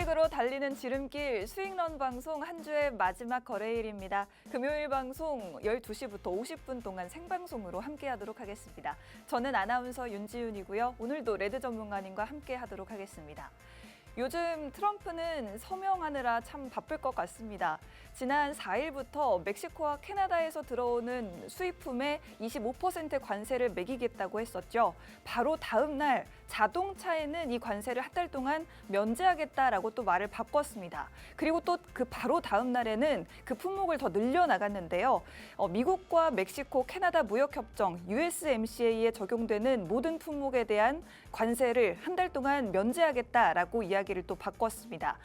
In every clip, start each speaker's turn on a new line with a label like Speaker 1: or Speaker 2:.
Speaker 1: 수익으로 달리는 지름길 수익런 방송 한 주의 마지막 거래일입니다. 금요일 방송 12시부터 50분 동안 생방송으로 함께하도록 하겠습니다. 저는 아나운서 윤지윤이고요. 오늘도 레드 전문가님과 함께하도록 하겠습니다. 요즘 트럼프는 서명하느라 참 바쁠 것 같습니다. 지난 4일부터 멕시코와 캐나다에서 들어오는 수입품에 25% 관세를 매기겠다고 했었죠. 바로 다음 날 자동차에는 이 관세를 한 달 동안 면제하겠다라고 또 말을 바꿨습니다. 그리고 또 그 바로 다음 날에는 그 품목을 더 늘려나갔는데요. 미국과 멕시코, 캐나다 무역협정 USMCA에 적용되는 모든 품목에 대한 관세를 한 달 동안 면제하겠다라고 이야기를 또 바꿨습니다.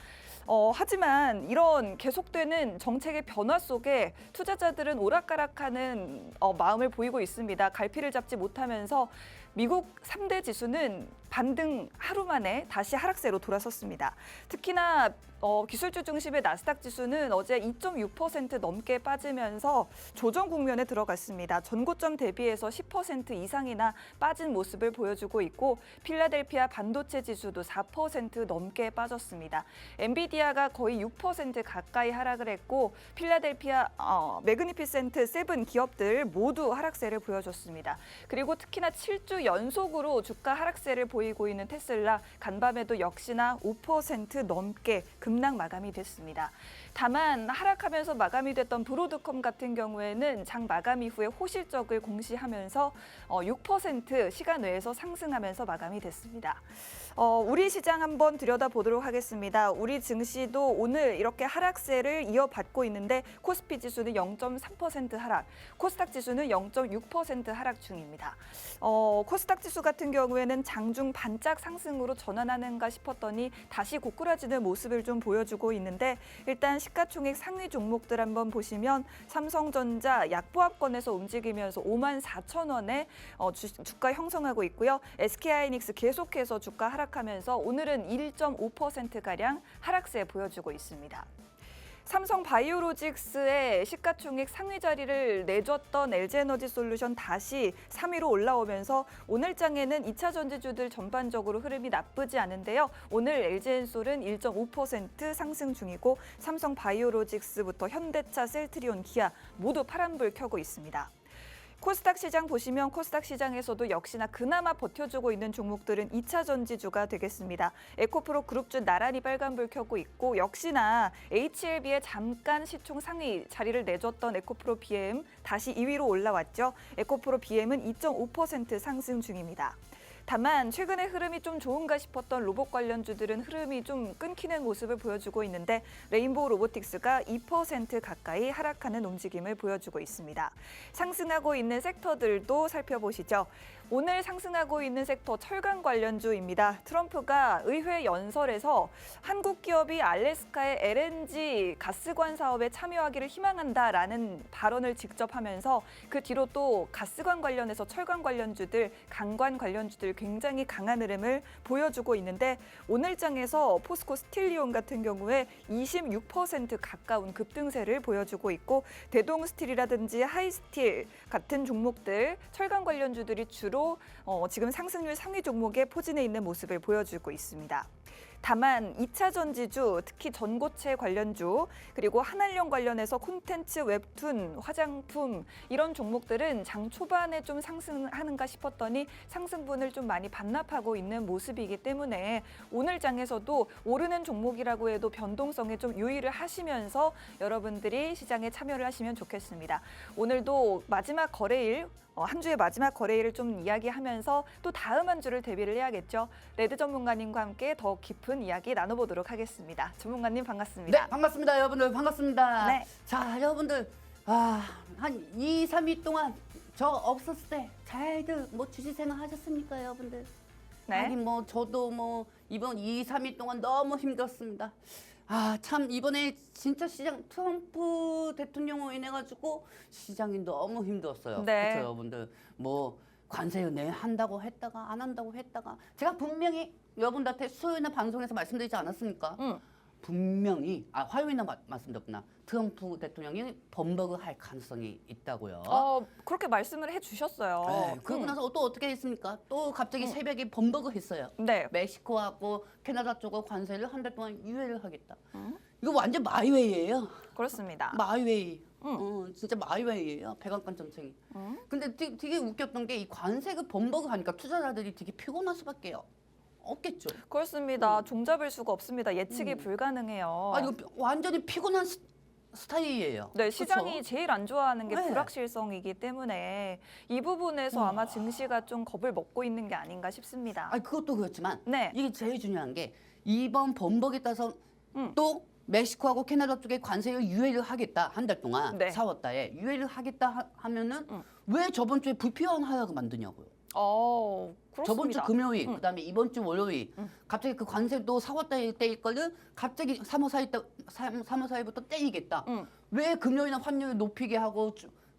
Speaker 1: 하지만 이런 계속되는 정책의 변화 속에 투자자들은 오락가락하는 마음을 보이고 있습니다. 갈피를 잡지 못하면서 미국 3대 지수는 반등 하루 만에 다시 하락세로 돌아섰습니다. 특히나 기술주 중심의 나스닥 지수는 어제 2.6% 넘게 빠지면서 조정 국면에 들어갔습니다. 전고점 대비해서 10% 이상이나 빠진 모습을 보여주고 있고 필라델피아 반도체 지수도 4% 넘게 빠졌습니다. 엔비디아가 거의 6% 가까이 하락을 했고 필라델피아 매그니피센트 7 기업들 모두 하락세를 보여줬습니다. 그리고 특히나 7주 연속으로 주가 하락세를 보이고 있는 테슬라 간밤에도 역시나 5% 넘게 급락 마감이 됐습니다. 다만 하락하면서 마감이 됐던 브로드컴 같은 경우에는 장 마감 이후에 호실적을 공시하면서 6% 시간 외에서 상승하면서 마감이 됐습니다. 우리 시장 한번 들여다보도록 하겠습니다. 우리 증시도 오늘 이렇게 하락세를 이어받고 있는데 코스피 지수는 0.3% 하락, 코스닥 지수는 0.6% 하락 중입니다. 코스닥 지수 같은 경우에는 장중 반짝 상승으로 전환하는가 싶었더니 다시 고꾸라지는 모습을 좀 보여주고 있는데 일단 시가총액 상위 종목들 한번 보시면 삼성전자 약보합권에서 움직이면서 54,000원에 주가 형성하고 있고요. SK하이닉스 계속해서 주가 하락하면서 오늘은 1.5%가량 하락세 보여주고 있습니다. 삼성 바이오로직스의 시가총액 상위 자리를 내줬던 LG에너지솔루션 다시 3위로 올라오면서 오늘 장에는 2차 전지주들 전반적으로 흐름이 나쁘지 않은데요. 오늘 LG엔솔은 1.5% 상승 중이고 삼성 바이오로직스부터 현대차, 셀트리온, 기아 모두 파란불 켜고 있습니다. 코스닥 시장 보시면 코스닥 시장에서도 역시나 그나마 버텨주고 있는 종목들은 2차 전지주가 되겠습니다. 에코프로 그룹주 나란히 빨간불 켜고 있고 역시나 HLB에 잠깐 시총 상위 자리를 내줬던 에코프로 BM 다시 2위로 올라왔죠. 에코프로 BM은 2.5% 상승 중입니다. 다만 최근에 흐름이 좀 좋은가 싶었던 로봇 관련주들은 흐름이 좀 끊기는 모습을 보여주고 있는데 레인보우 로보틱스가 2% 가까이 하락하는 움직임을 보여주고 있습니다. 상승하고 있는 섹터들도 살펴보시죠. 오늘 상승하고 있는 섹터 철강 관련주입니다. 트럼프가 의회 연설에서 한국 기업이 알래스카의 LNG 가스관 사업에 참여하기를 희망한다라는 발언을 직접 하면서 그 뒤로 또 가스관 관련해서 철강 관련주들, 강관 관련주들 굉장히 강한 흐름을 보여주고 있는데 오늘 장에서 포스코 스틸리온 같은 경우에 26% 가까운 급등세를 보여주고 있고 대동스틸이라든지 하이스틸 같은 종목들, 철강 관련주들이 주로 지금 상승률 상위 종목에 포진해 있는 모습을 보여주고 있습니다. 다만 2차 전지주, 특히 전고체 관련주, 그리고 한한령 관련해서 콘텐츠, 웹툰, 화장품 이런 종목들은 장 초반에 좀 상승하는가 싶었더니 상승분을 좀 많이 반납하고 있는 모습이기 때문에 오늘 장에서도 오르는 종목이라고 해도 변동성에 좀 유의를 하시면서 여러분들이 시장에 참여를 하시면 좋겠습니다. 오늘도 마지막 거래일, 한 주의 마지막 거래일을 좀 이야기하면서 또 다음 한 주를 대비를 해야겠죠. 레드 전문가님과 함께 더 깊은 이야기 나눠보도록 하겠습니다. 전문가님 반갑습니다.
Speaker 2: 네, 반갑습니다. 여러분들 반갑습니다.
Speaker 1: 네.
Speaker 2: 자, 여러분들 한 2, 3일 동안 저 없었을 때 잘들 주식생활 하셨습니까, 여러분들?
Speaker 1: 네.
Speaker 2: 아니 저도 이번 2, 3일 동안 너무 힘들었습니다. 참 이번에 진짜 시장 트럼프 대통령으로 인해 가지고 시장이 너무 힘들었어요.
Speaker 1: 네.
Speaker 2: 그렇죠, 여러분들. 관세 한다고 했다가 안 한다고 했다가 제가 분명히 여러분들한테 수요일날 방송에서 말씀드리지 않았습니까? 분명히 화요일에 말씀드렸구나. 트럼프 대통령이 범벅을 할 가능성이 있다고요.
Speaker 1: 그렇게 말씀을 해주셨어요.
Speaker 2: 네, 그러고 나서 또 어떻게 했습니까? 또 갑자기 새벽에 범벅을 했어요.
Speaker 1: 네.
Speaker 2: 멕시코하고 캐나다 쪽으로 관세를 한 달 동안 유예를 하겠다. 이거 완전 마이웨이예요.
Speaker 1: 그렇습니다.
Speaker 2: 마이웨이. 진짜 마이웨이예요. 백악관 정책이. 근데 되게 웃겼던 게 이 관세가 범벅을 하니까 투자자들이 되게 피곤할 수밖에 없겠죠.
Speaker 1: 그렇습니다. 종잡을 수가 없습니다. 예측이 불가능해요.
Speaker 2: 이거 완전히 피곤한 스타일이에요.
Speaker 1: 네, 시장이
Speaker 2: 그쵸?
Speaker 1: 제일 안 좋아하는 게
Speaker 2: 네.
Speaker 1: 불확실성이기 때문에 이 부분에서 아마 증시가 좀 겁을 먹고 있는 게 아닌가 싶습니다.
Speaker 2: 그것도 그렇지만
Speaker 1: 네.
Speaker 2: 이게 제일 중요한 게 이번 범벅에 따라서
Speaker 1: 음.
Speaker 2: 또 멕시코하고 캐나다 쪽에 관세를 유예를 하겠다 한 달 동안
Speaker 1: 네.
Speaker 2: 4월 달에 유예를 하겠다 하면은 왜 저번 주에 불필요한 하락을 만드냐고요.
Speaker 1: 그렇습니다.
Speaker 2: 저번 주 금요일, 그다음에 이번 주 월요일 갑자기 그 관세도 4월 달에 떼일 거를 갑자기 3월 4일부터 떼이겠다. 왜 금요일이나 환율을 높이게 하고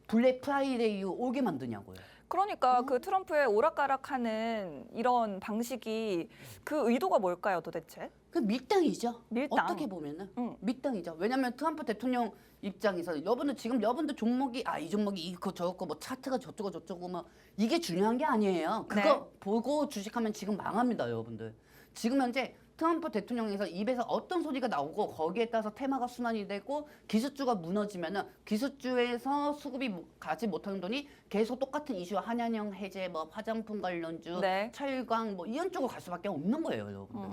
Speaker 2: 블랙 프라이데이 오게 만드냐고요.
Speaker 1: 그러니까 그 트럼프의 오락가락하는 이런 방식이 그 의도가 뭘까요, 도대체?
Speaker 2: 그 밀당이죠.
Speaker 1: 밀당.
Speaker 2: 어떻게 보면은 밀당이죠. 왜냐하면 트럼프 대통령 입장에서 여러분들 종목이 이 종목이 이거 저거 뭐 차트가 저쩌고 뭐 이게 중요한 게 아니에요. 그거
Speaker 1: 네.
Speaker 2: 보고 주식하면 지금 망합니다, 여러분들. 지금 현재 트럼프 대통령에서 입에서 어떤 소리가 나오고 거기에 따라서 테마가 순환이 되고 기술주가 무너지면은 기술주에서 수급이 가지 못하는 돈이 계속 똑같은 이슈 한양형 해제, 뭐 화장품 관련주,
Speaker 1: 네.
Speaker 2: 철강 뭐 이런 쪽으로 갈 수밖에 없는 거예요, 여러분들.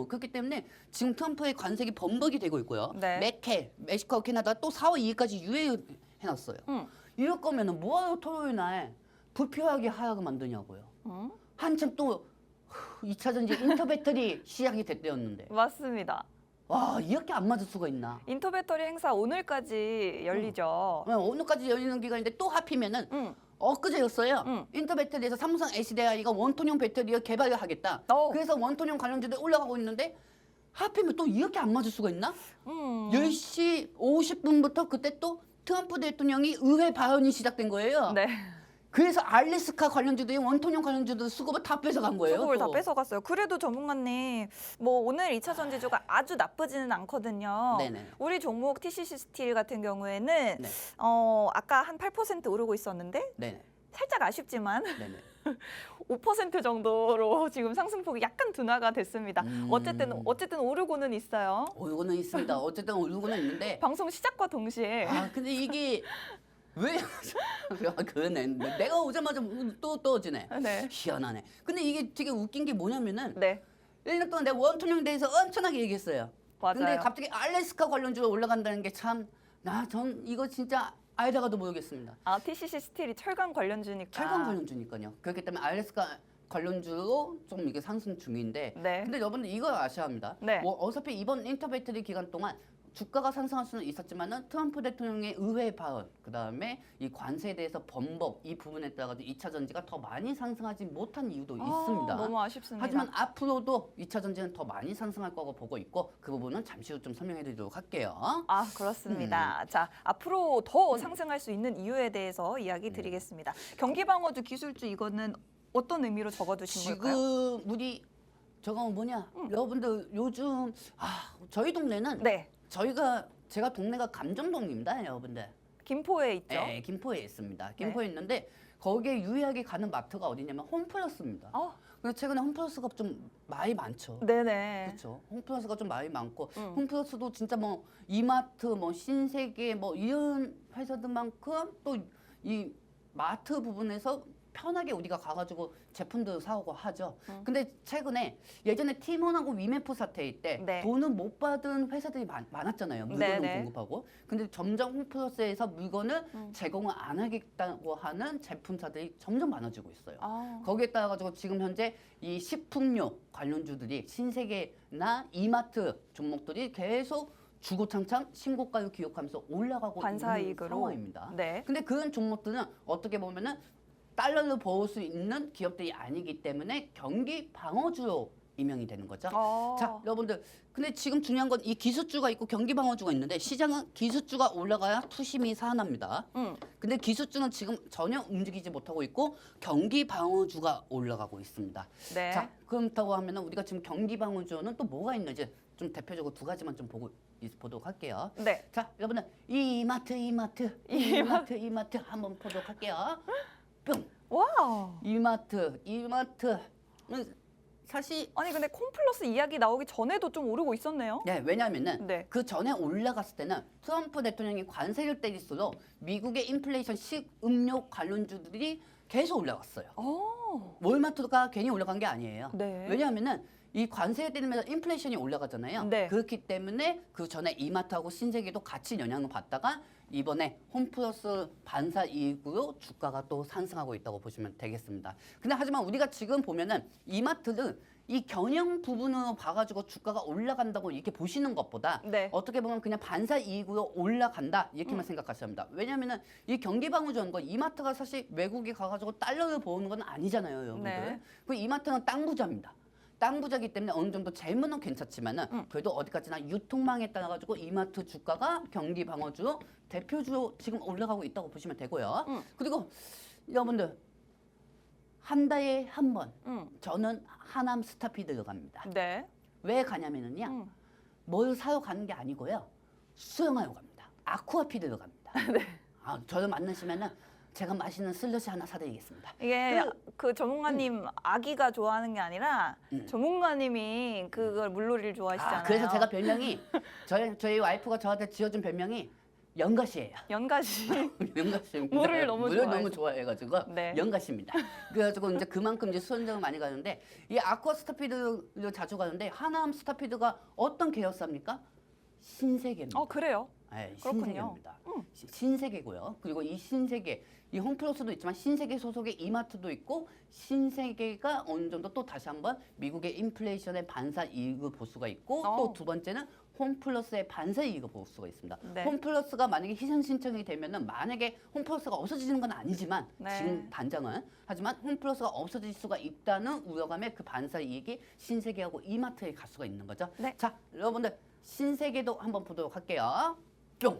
Speaker 2: 그렇기 때문에 지금 트럼프의 관세기 범벅이 되고 있고요.
Speaker 1: 네.
Speaker 2: 멕시코, 캐나다 또 4월 2일까지 유예해놨어요. 이럴 거면은 뭐하러 토요일 날 불필요하게 하락을 만드냐고요. 한참 또 2차 전지 인터배터리 시작이 됐대였는데
Speaker 1: 맞습니다.
Speaker 2: 와 이렇게 안 맞을 수가 있나.
Speaker 1: 인터배터리 행사 오늘까지 열리죠.
Speaker 2: 오늘까지 열리는 기간인데 또 하필이면은 엊그제였어요. 인터배터리에서 삼성 SDI가 원톤형 배터리를 개발을 하겠다. 그래서 원톤형 관련주들 올라가고 있는데 하필이면 또 이렇게 안 맞을 수가 있나? 10시 50분부터 그때 또 트럼프 대통령이 의회 발언이 시작된 거예요.
Speaker 1: 네.
Speaker 2: 그래서 알래스카 관련주들이 원통형 관련주들 수급을 다 뺏어간 거예요.
Speaker 1: 수급을 다
Speaker 2: 또.
Speaker 1: 뺏어갔어요. 그래도 전문가님, 뭐 오늘 2차 전지주가 아주 나쁘지는 않거든요.
Speaker 2: 네네.
Speaker 1: 우리 종목 TCC 스틸 같은 경우에는
Speaker 2: 네.
Speaker 1: 아까 한 8% 오르고 있었는데
Speaker 2: 네네.
Speaker 1: 살짝 아쉽지만
Speaker 2: 네네.
Speaker 1: 5% 정도로 지금 상승폭이 약간 둔화가 됐습니다. 어쨌든 오르고는 있어요.
Speaker 2: 오르고는 있습니다. 어쨌든 오르고는 있는데.
Speaker 1: 방송 시작과 동시에
Speaker 2: 근데 이게 왜 그러네. 내가 오자마자 또 떠지네.
Speaker 1: 네.
Speaker 2: 희한하네. 근데 이게 되게 웃긴 게 뭐냐면은
Speaker 1: 네.
Speaker 2: 1년 동안 내가 원통형에 대해서 엄청나게 얘기했어요.
Speaker 1: 맞아요.
Speaker 2: 근데 갑자기 알래스카 관련주가 올라간다는 게 참 전 이거 진짜 알다가도 모르겠습니다.
Speaker 1: TCC 스틸이 철강 관련주니까.
Speaker 2: 철강 관련주니까요. 그렇기 때문에 알래스카 관련주로 좀 이게 상승 중인데
Speaker 1: 네.
Speaker 2: 근데 여러분들 이걸 아셔야 합니다.
Speaker 1: 네.
Speaker 2: 뭐 어차피 이번 인터배터리 기간 동안 주가가 상승할 수는 있었지만은 트럼프 대통령의 의회 발언, 그다음에 이 관세에 대해서 범법 이 부분에 따라 2차 전지가 더 많이 상승하지 못한 이유도 있습니다.
Speaker 1: 너무 아쉽습니다.
Speaker 2: 하지만 앞으로도 2차 전지는 더 많이 상승할 거고 보고 있고 그 부분은 잠시 후 좀 설명해 드리도록 할게요.
Speaker 1: 그렇습니다. 자, 앞으로 더 상승할 수 있는 이유에 대해서 이야기 드리겠습니다. 경기방어주 기술주 이거는 어떤 의미로 적어두신 걸까요?
Speaker 2: 지금 우리 저거 뭐냐? 여러분들 요즘 저희 동네는
Speaker 1: 네.
Speaker 2: 제가 동네가 감정동입니다, 여러분들.
Speaker 1: 김포에 있죠.
Speaker 2: 네, 김포에 있습니다. 김포에 있는데 거기에 유일하게 가는 마트가 어디냐면 홈플러스입니다. 그래서 최근에 홈플러스가 좀 많이 많죠.
Speaker 1: 네네.
Speaker 2: 그렇죠. 홈플러스가 좀 많이 많고 홈플러스도 진짜 뭐 이마트, 뭐 신세계 뭐 이런 회사들만큼 또 이 마트 부분에서 편하게 우리가 가가지고 제품들 사오고 하죠. 근데 최근에 예전에 티몬하고 위메프 사태일 때
Speaker 1: 네.
Speaker 2: 돈을 못 받은 회사들이 많았잖아요. 물건을
Speaker 1: 네네.
Speaker 2: 공급하고. 근데 점점 홈플러스에서 물건을 제공을 안 하겠다고 하는 제품사들이 점점 많아지고 있어요. 거기에 따라 가지고 지금 현재 이 식품료 관련주들이 신세계나 이마트 종목들이 계속 주고창창 신고가를 기록하면서 올라가고 있는
Speaker 1: 반사이익으로.
Speaker 2: 상황입니다.
Speaker 1: 네.
Speaker 2: 근데 그런 종목들은 어떻게 보면은 달러를 벌 수 있는 기업들이 아니기 때문에 경기 방어주로 임명이 되는 거죠.
Speaker 1: 어.
Speaker 2: 자, 여러분들, 근데 지금 중요한 건 이 기술주가 있고 경기방어주가 있는데 시장은 기술주가 올라가야 투심이 살아납니다. 근데 기술주는 지금 전혀 움직이지 못하고 있고 경기방어주가 올라가고 있습니다.
Speaker 1: 네.
Speaker 2: 자, 그렇다고 하면은 우리가 지금 경기방어주는 또 뭐가 있는지 좀 대표적으로 두 가지만 좀 보도록 할게요.
Speaker 1: 네.
Speaker 2: 자, 여러분들 이마트 한번 보도록 할게요. 뿅.
Speaker 1: 와.
Speaker 2: 이마트. 사실
Speaker 1: 아니 근데 콤플러스 이야기 나오기 전에도 좀 오르고 있었네요.
Speaker 2: 네, 왜냐하면은
Speaker 1: 네.
Speaker 2: 그 전에 올라갔을 때는 트럼프 대통령이 관세를 때릴수록 미국의 인플레이션 식음료 관련주들이 계속 올라갔어요.
Speaker 1: 어.
Speaker 2: 월마트가 괜히 올라간 게 아니에요.
Speaker 1: 네.
Speaker 2: 왜냐하면은 이 관세를 때리면서 인플레이션이 올라가잖아요.
Speaker 1: 네.
Speaker 2: 그렇기 때문에 그 전에 이마트하고 신세계도 같이 영향을 받다가 이번에 홈플러스 반사 이익으로 주가가 또 상승하고 있다고 보시면 되겠습니다. 근데 하지만 우리가 지금 보면은 이마트는 이 경영 부분으로 봐가지고 주가가 올라간다고 이렇게 보시는 것보다
Speaker 1: 네.
Speaker 2: 어떻게 보면 그냥 반사 이익으로 올라간다 이렇게만 생각하셔야 합니다. 왜냐하면은 이 경기방어주는 거 이마트가 사실 외국에 가가지고 달러를 모으는 건 아니잖아요, 여러분들.
Speaker 1: 네.
Speaker 2: 그 이마트는 땅 부자입니다. 땅 부자기 때문에 어느 정도 재무는 괜찮지만은 그래도 어디까지나 유통망에 따라 가지고 이마트 주가가 경기 방어주 대표주로 지금 올라가고 있다고 보시면 되고요. 그리고 여러분들 한 달에 한 번 저는 하남 스타피드를 갑니다.
Speaker 1: 네.
Speaker 2: 왜 가냐면은요. 뭘 사러 가는 게 아니고요. 수영하러 갑니다. 아쿠아피드를 갑니다.
Speaker 1: 네.
Speaker 2: 저를 만나시면은 제가 맛있는 슬러시 하나 사드리겠습니다.
Speaker 1: 이게 그 전문가님 아기가 좋아하는 게 아니라 전문가님이 그걸 물놀이를 좋아하시잖아요.
Speaker 2: 그래서 제가 별명이 저희 와이프가 저한테 지어준 별명이 연가시예요.
Speaker 1: 연가시.
Speaker 2: 연가시입니다.
Speaker 1: 물을 너무
Speaker 2: 물을
Speaker 1: 좋아해서.
Speaker 2: 너무 좋아해가지고
Speaker 1: 네.
Speaker 2: 연가시입니다. 그래가지고 이제 그만큼 이제 수영장을 많이 가는데 이 아쿠아 스타피드를 자주 가는데 하남 스타피드가 어떤 계열사입니까? 신세계입니다.
Speaker 1: 그래요?
Speaker 2: 네,
Speaker 1: 그렇군요.
Speaker 2: 신세계입니다. 신세계고요. 그리고 이 신세계, 이 홈플러스도 있지만 신세계 소속의 이마트도 있고 신세계가 어느 정도 또 다시 한번 미국의 인플레이션의 반사 이익을 볼 수가 있고 또 두 번째는 홈플러스의 반사 이익을 볼 수가 있습니다.
Speaker 1: 네.
Speaker 2: 홈플러스가 만약에 희생 신청이 되면은 만약에 홈플러스가 없어지는 건 아니지만
Speaker 1: 네.
Speaker 2: 지금 단장은 하지만 홈플러스가 없어질 수가 있다는 우려감에 그 반사 이익이 신세계하고 이마트에 갈 수가 있는 거죠.
Speaker 1: 네.
Speaker 2: 자, 여러분들 신세계도 한번 보도록 할게요. 뿅.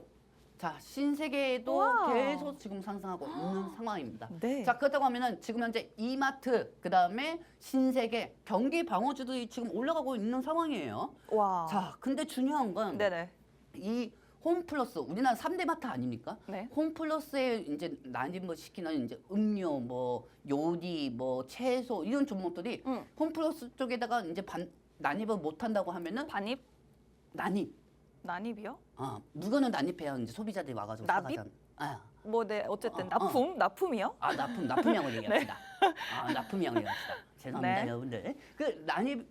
Speaker 2: 자, 신세계도
Speaker 1: 와.
Speaker 2: 계속 지금 상승하고 있는 상황입니다.
Speaker 1: 네.
Speaker 2: 자, 그렇다고 하면은 지금 현재 이마트, 그다음에 신세계, 경기 방어주들이 지금 올라가고 있는 상황이에요.
Speaker 1: 와.
Speaker 2: 자, 근데 중요한 건
Speaker 1: 네네.
Speaker 2: 이 홈플러스 우리나라 3대 마트 아닙니까?
Speaker 1: 네.
Speaker 2: 홈플러스에 이제 난임을 시키는 이제 음료, 뭐 요리, 뭐 채소 이런 종목들이 홈플러스 쪽에다가 이제 난입을 못 한다고 하면은
Speaker 1: 반입?
Speaker 2: 난입.
Speaker 1: 난입이요?
Speaker 2: 물건을 난입해야 이제 소비자들이 와가지고
Speaker 1: 납입?
Speaker 2: 사가잖아.
Speaker 1: 뭐 네, 어쨌든
Speaker 2: 어, 어.
Speaker 1: 납품? 납품이요?
Speaker 2: 납품량을 얘기합시다. 납품량을 얘기합시다. 죄송합니다,
Speaker 1: 네.
Speaker 2: 여러분들. 그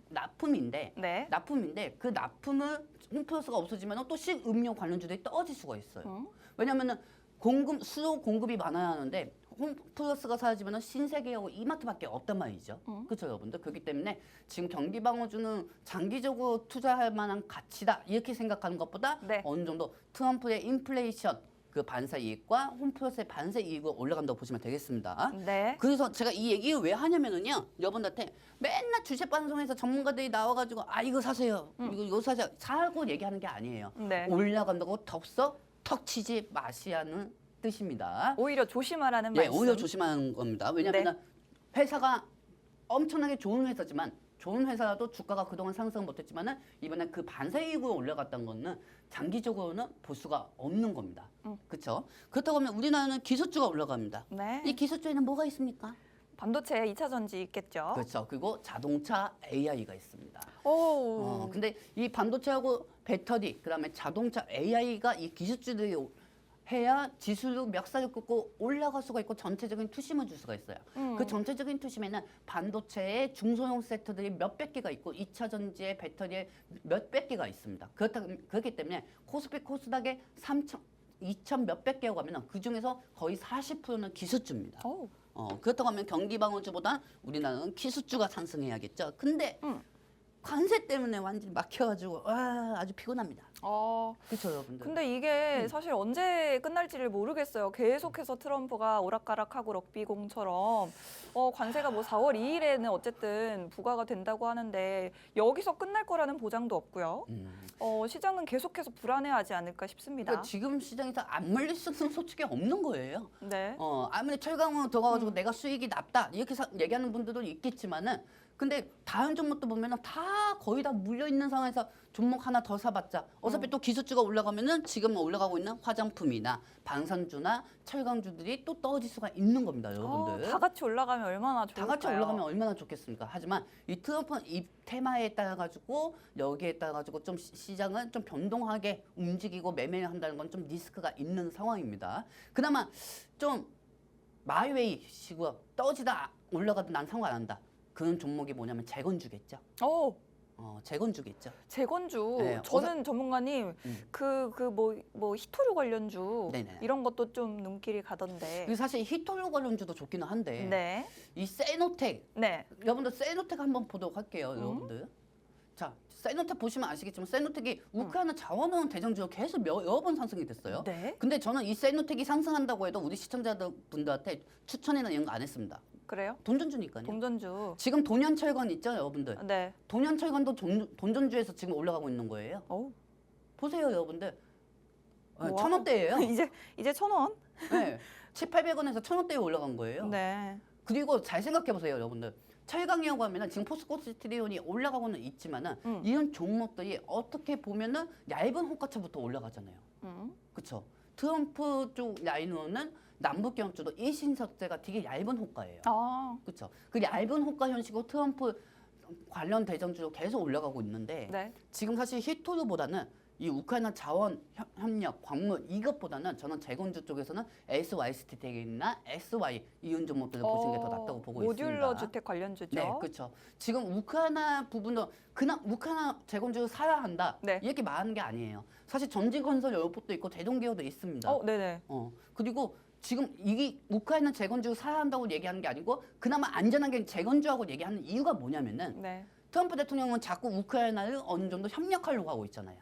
Speaker 2: 납품인데
Speaker 1: 네.
Speaker 2: 그 납품을 홈플러스가 없어지면 또 식음료 관련주들이 떨어질 수가 있어요. 왜냐면은 수요 공급이 많아야 하는데 홈플러스가 사라지면 신세계하고 이마트밖에 없단 말이죠. 그렇죠, 여러분들. 그렇기 때문에 지금 경기방어주는 장기적으로 투자할 만한 가치다 이렇게 생각하는 것보다
Speaker 1: 네.
Speaker 2: 어느 정도 트럼프의 인플레이션 그 반사 이익과 홈플러스의 반사 이익을 올라간다고 보시면 되겠습니다.
Speaker 1: 네.
Speaker 2: 그래서 제가 이 얘기를 왜 하냐면은요, 여러분들한테 맨날 주식 방송에서 전문가들이 나와가지고 이거 사세요, 이거 사세요, 사고 얘기하는 게 아니에요.
Speaker 1: 네.
Speaker 2: 올라간다고 턱 치지 마시라는 뜻입니다.
Speaker 1: 오히려 조심하라는
Speaker 2: 예,
Speaker 1: 말씀.
Speaker 2: 오히려 조심하는 겁니다. 왜냐하면 회사가 엄청나게 좋은 회사지만 좋은 회사라도 주가가 그동안 상승 못했지만은 이번에 그 반사이익으로 올라갔던 거는 장기적으로는 볼 수가 없는 겁니다. 그렇죠? 그렇다고 하면 우리나라는 기술주가 올라갑니다.
Speaker 1: 네.
Speaker 2: 이 기술주에는 뭐가 있습니까?
Speaker 1: 반도체 2차 전지 있겠죠.
Speaker 2: 그렇죠. 그리고 자동차 AI가 있습니다.
Speaker 1: 오.
Speaker 2: 근데 이 반도체하고 배터리, 그다음에 자동차 AI가 이 기술주들이 해야 지수도 멱살을 긋고 올라갈 수가 있고 전체적인 투심을 줄 수가 있어요. 그 전체적인 투심에는 반도체의 중소형 섹터들이 몇백 개가 있고 2차 전지의 배터리에 몇백 개가 있습니다. 그렇기 때문에 코스피 코스닥에 2천 몇백 개가 가면 그 중에서 거의 40%는 기술주입니다.
Speaker 1: 오.
Speaker 2: 그렇다고 하면 경기방어주보다 우리나라는 기술주가 상승해야겠죠. 근데 관세 때문에 완전히 막혀가지고 아주 피곤합니다. 그렇죠, 여러분들.
Speaker 1: 근데 이게 사실 언제 끝날지를 모르겠어요. 계속해서 트럼프가 오락가락하고 럭비공처럼 관세가 뭐 4월 2일에는 어쨌든 부과가 된다고 하는데 여기서 끝날 거라는 보장도 없고요. 시장은 계속해서 불안해하지 않을까 싶습니다.
Speaker 2: 그러니까 지금 시장에서 안 물릴 수는 솔직히 없는 거예요.
Speaker 1: 네.
Speaker 2: 아무리 철강으로 들어가가지고 내가 수익이 낮다 이렇게 얘기하는 분들도 있겠지만은 근데 다른 종목도 보면은 다 거의 다 물려 있는 상황에서 종목 하나 더 사봤자 어차피 또 기술주가 올라가면은 지금 올라가고 있는 화장품이나 방산주나 철강주들이 또 떨어질 수가 있는 겁니다, 여러분들.
Speaker 1: 다 같이 올라가면 얼마나 좋을까요?
Speaker 2: 다 같이 올라가면 얼마나 좋겠습니까? 하지만 이 트럼프는 이 테마에 따라 가지고 여기에 따라 가지고 좀 시장은 좀 변동하게 움직이고 매매를 한다는 건 좀 리스크가 있는 상황입니다. 그나마 좀 마이웨이시고요. 떨어지다 올라가도 난 상관 안 한다. 그런 종목이 뭐냐면 재건주겠죠. 재건주겠죠.
Speaker 1: 재건주.
Speaker 2: 네,
Speaker 1: 저는 전문가님 뭐 히토류 관련주
Speaker 2: 네네.
Speaker 1: 이런 것도 좀 눈길이 가던데.
Speaker 2: 그리고 사실 히토류 관련주도 좋기는 한데
Speaker 1: 네.
Speaker 2: 이 세노텍
Speaker 1: 네.
Speaker 2: 여러분들 세노텍 한번 보도록 할게요, 여러분들. 자, 세노텍 보시면 아시겠지만 세노텍이 우크라이나 자원은 대장주로 계속 여러 번 상승이 됐어요.
Speaker 1: 네.
Speaker 2: 근데 저는 이 세노텍이 상승한다고 해도 우리 시청자분들한테 추천이나 이런 거 안 했습니다.
Speaker 1: 그래요?
Speaker 2: 돈전주니까요.
Speaker 1: 동전주.
Speaker 2: 지금 돈연철관 있죠, 여러분들.
Speaker 1: 네.
Speaker 2: 돈연철관도 돈전주에서 지금 올라가고 있는 거예요. 보세요, 여러분들.
Speaker 1: 와.
Speaker 2: 1,000원대예요.
Speaker 1: 이제 1,000원?
Speaker 2: 네. 700~800원에서 1,000원대에 올라간 거예요.
Speaker 1: 네.
Speaker 2: 그리고 잘 생각해 보세요, 여러분들. 철강이라고 하면은 지금 포스코스트리온이 올라가고는 있지만은 이런 종목들이 어떻게 보면은 얇은 호가차부터 올라가잖아요. 그렇죠? 트럼프 쪽 라인으로는 남북 경합주도 일신석재가 되게 얇은 호가예요. 그렇죠? 그 얇은 호가 현식으로 트럼프 관련 대장주로 계속 올라가고 있는데
Speaker 1: 네.
Speaker 2: 지금 사실 히토류보다는 이 우크라이나 자원 협력, 광물 이것보다는 저는 재건주 쪽에서는 SY스티텍이나 SY 이런 종목들을 보시는 게 더 낫다고 보고 있습니다.
Speaker 1: 모듈러 주택 관련주죠.
Speaker 2: 네, 그렇죠. 지금 우크라이나 부분도 그냥 우크라이나 재건주를 사야 한다
Speaker 1: 네.
Speaker 2: 이렇게 말하는 게 아니에요. 사실 전진건설 여포도 있고 대동기업도 있습니다.
Speaker 1: 네네.
Speaker 2: 그리고 지금 이게 우크라이나 재건주 사야 한다고 얘기하는 게 아니고 그나마 안전하게 재건주하고 얘기하는 이유가 뭐냐면은
Speaker 1: 네.
Speaker 2: 트럼프 대통령은 자꾸 우크라이나를 어느 정도 협력하려고 하고 있잖아요.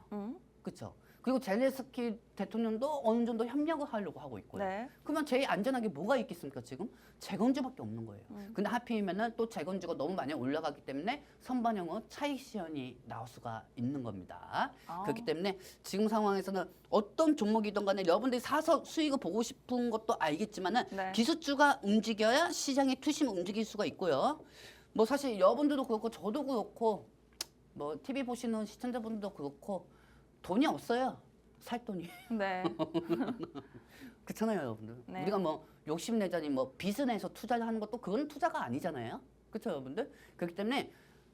Speaker 2: 그렇죠. 그리고 젤렌스키 대통령도 어느 정도 협력을 하려고 하고 있고요.
Speaker 1: 네.
Speaker 2: 그러면 제일 안전하게 뭐가 있겠습니까 지금? 재건주밖에 없는 거예요. 근데 하필이면은 또 재건주가 너무 많이 올라가기 때문에 선반영은 차익 실현이 나올 수가 있는 겁니다. 그렇기 때문에 지금 상황에서는 어떤 종목이든 간에 여러분들이 사서 수익을 보고 싶은 것도 알겠지만은
Speaker 1: 네.
Speaker 2: 기술주가 움직여야 시장의 투심이 움직일 수가 있고요. 뭐 사실 여러분들도 그렇고 저도 그렇고 뭐 TV 보시는 시청자분들도 그렇고 돈이 없어요. 살 돈이.
Speaker 1: 네.
Speaker 2: 그렇잖아요, 여러분들.
Speaker 1: 네.
Speaker 2: 우리가 뭐 욕심내자니 뭐 빚을 내서 투자를 하는 것도 그건 투자가 아니잖아요. 그렇죠, 여러분들? 그렇기 때문에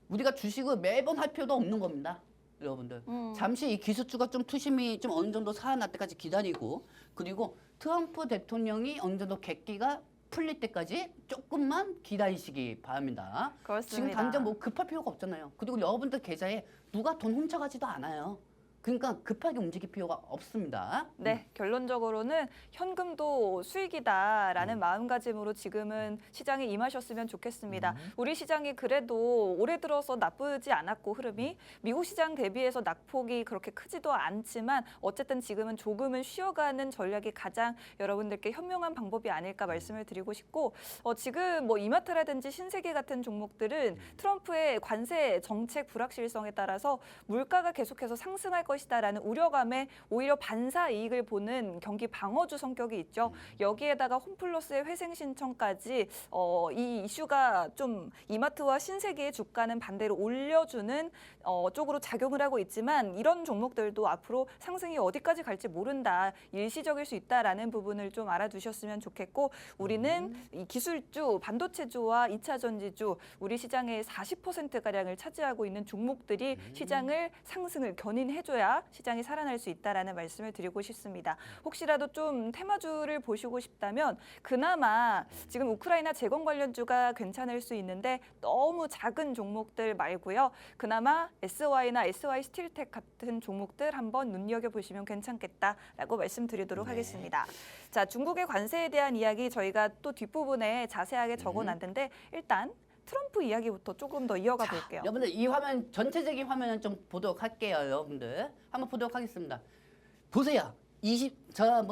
Speaker 2: 우리가 주식을 매번 할 필요도 없는 겁니다. 여러분들. 잠시 이 기술주가 좀 투심이 좀 어느 정도 살아날 때까지 기다리고 그리고 트럼프 대통령이 어느 정도 객기가 풀릴 때까지 조금만 기다리시기 바랍니다.
Speaker 1: 그렇습니다.
Speaker 2: 지금 당장 뭐 급할 필요가 없잖아요. 그리고 여러분들 계좌에 누가 돈 훔쳐가지도 않아요. 그러니까 급하게 움직일 필요가 없습니다.
Speaker 1: 네, 결론적으로는 현금도 수익이다라는 마음가짐으로 지금은 시장에 임하셨으면 좋겠습니다. 우리 시장이 그래도 올해 들어서 나쁘지 않았고 흐름이 미국 시장 대비해서 낙폭이 그렇게 크지도 않지만 어쨌든 지금은 조금은 쉬어가는 전략이 가장 여러분들께 현명한 방법이 아닐까 말씀을 드리고 싶고 지금 뭐 이마트라든지 신세계 같은 종목들은 트럼프의 관세 정책 불확실성에 따라서 물가가 계속해서 상승할 것이다라는 우려감에 오히려 반사 이익을 보는 경기 방어주 성격이 있죠. 여기에다가 홈플러스의 회생 신청까지 이 이슈가 좀 이마트와 신세계의 주가는 반대로 올려주는 쪽으로 작용을 하고 있지만 이런 종목들도 앞으로 상승이 어디까지 갈지 모른다. 일시적일 수 있다라는 부분을 좀 알아두셨으면 좋겠고 우리는 이 기술주, 반도체주와 2차 전지주 우리 시장의 40%가량을 차지하고 있는 종목들이 시장을 상승을 견인해줘야 시장이 살아날 수 있다라는 말씀을 드리고 싶습니다. 혹시라도 좀 테마주를 보시고 싶다면 그나마 지금 우크라이나 재건 관련주가 괜찮을 수 있는데 너무 작은 종목들 말고요. 그나마 SY나 SY 스틸텍 같은 종목들 한번 눈여겨보시면 괜찮겠다라고 말씀드리도록 하겠습니다. 자, 중국의 관세에 대한 이야기 저희가 또 뒷부분에 자세하게 적어놨는데 일단 트럼프 이야기부터 조금 더 이어가 볼게요.
Speaker 2: 여러분들 이 화면 전체적인 화면은 좀 보도록 할게요. 여러분들 한번 보도록 하겠습니다. 보세요. 24년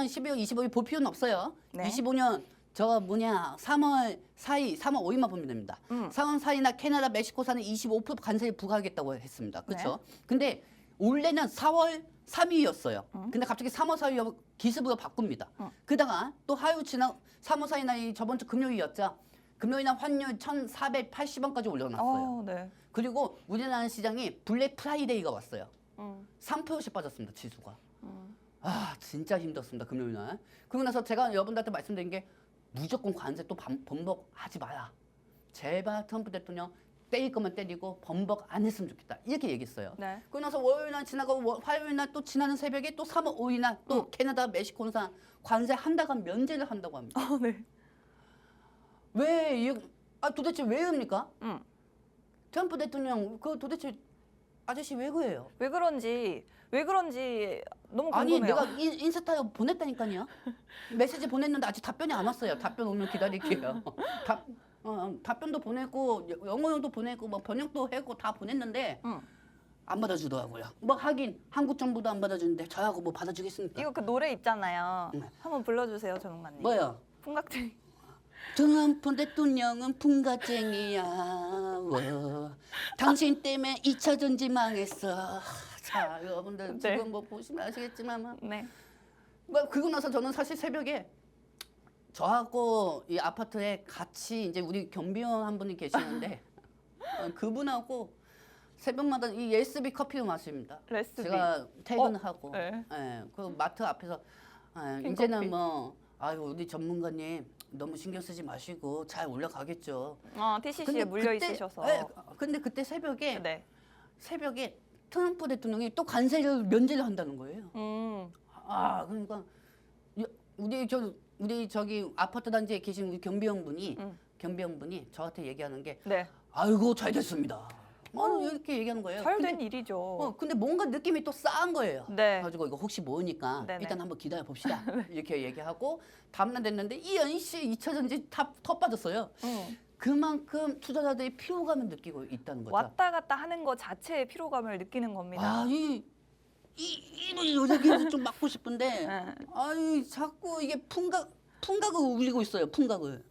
Speaker 2: 12월 25일 볼 필요는 없어요.
Speaker 1: 네.
Speaker 2: 25년 3월 4일, 3월 5일만 보면 됩니다. 3월 4일날 캐나다, 멕시코산은 25% 관세를 부과하겠다고 했습니다. 그렇죠? 근데 원래는 4월 3일이었어요. 근데 갑자기 3월 4일 기습으로 바꿉니다. 그다가 또 하루 지나 3월 4일 날이 저번 주 금요일이었죠. 금요일날 환율 1,480원까지 올려놨어요.
Speaker 1: 네.
Speaker 2: 그리고 우리나라 시장이 블랙 프라이데이가 왔어요. 3%씩 빠졌습니다. 지수가. 아 진짜 힘들었습니다. 금요일날. 그러고 나서 제가 여러분들한테 말씀드린 게 무조건 관세 또 번복하지 마라. 제발 트럼프 대통령 때릴 거면 때리고 번복 안 했으면 좋겠다. 이렇게 얘기했어요.
Speaker 1: 네.
Speaker 2: 그러고 나서 월요일날 지나가고 화요일날 또 지나는 새벽에 또 3월 5일날 또 캐나다, 멕시코산 관세 한 달간 면제를 한다고 합니다.
Speaker 1: 네.
Speaker 2: 도대체 왜 그럽니까? 트럼프 대통령 도대체 아저씨 왜 그래요?
Speaker 1: 왜 그런지 너무 궁금해요.
Speaker 2: 아니 내가 인스타에 보냈다니까요. 메시지 보냈는데 아직 답변이 안 왔어요. 답변 오면 기다릴게요. 답변도 보내고 영어도 보내고 뭐 번역도 하고 다 보냈는데 안 받아주더라고요. 뭐 하긴 한국 정부도 안 받아주는데 저하고 뭐 받아주겠습니까?
Speaker 1: 이거 그 노래 있잖아요. 한번 불러주세요, 전문가님.
Speaker 2: 뭐요?
Speaker 1: 풍각쟁이.
Speaker 2: 트럼프 대통령은 풍가쟁이야. 당신 때문에 2차 전지 망했어. 자, 여러분들
Speaker 1: 네.
Speaker 2: 지금 뭐 보시면 아시겠지만
Speaker 1: 네.
Speaker 2: 뭐 그러고 나서 저는 사실 새벽에 저하고 이 아파트에 같이 이제 우리 경비원 한 분이 계시는데 그분하고 새벽마다 이 레시피 커피를 마십니다.
Speaker 1: 레시피.
Speaker 2: 제가 퇴근하고
Speaker 1: 네.
Speaker 2: 그 마트 앞에서 이제는 뭐 아유 우리 전문가님 너무 신경 쓰지 마시고 잘 올라가겠죠.
Speaker 1: TCC에 물려 있으셔서.
Speaker 2: 근데 그때 새벽에
Speaker 1: 네.
Speaker 2: 트럼프 대통령이 또 관세를 면제를 한다는 거예요. 그러니까 우리 저기 아파트 단지에 계신 우리 경비원분이 저한테 얘기하는 게
Speaker 1: 네.
Speaker 2: 아이고 잘 됐습니다. 이렇게 얘기하는 거예요.
Speaker 1: 잘 된 일이죠.
Speaker 2: 근데 뭔가 느낌이 또 싸한 거예요.
Speaker 1: 네.
Speaker 2: 그래가지고 이거 혹시 모으니까
Speaker 1: 네네.
Speaker 2: 일단 한번 기다려 봅시다. 이렇게 얘기하고 다음날 됐는데 이연씨 2차 전지 터 빠졌어요. 그만큼 투자자들이 피로감을 느끼고 있다는 거죠.
Speaker 1: 왔다 갔다 하는 것 자체에 피로감을 느끼는 겁니다.
Speaker 2: 이 여자기에서 좀 막고 싶은데
Speaker 1: 네.
Speaker 2: 자꾸 이게 풍각을 울리고 있어요. 풍각을.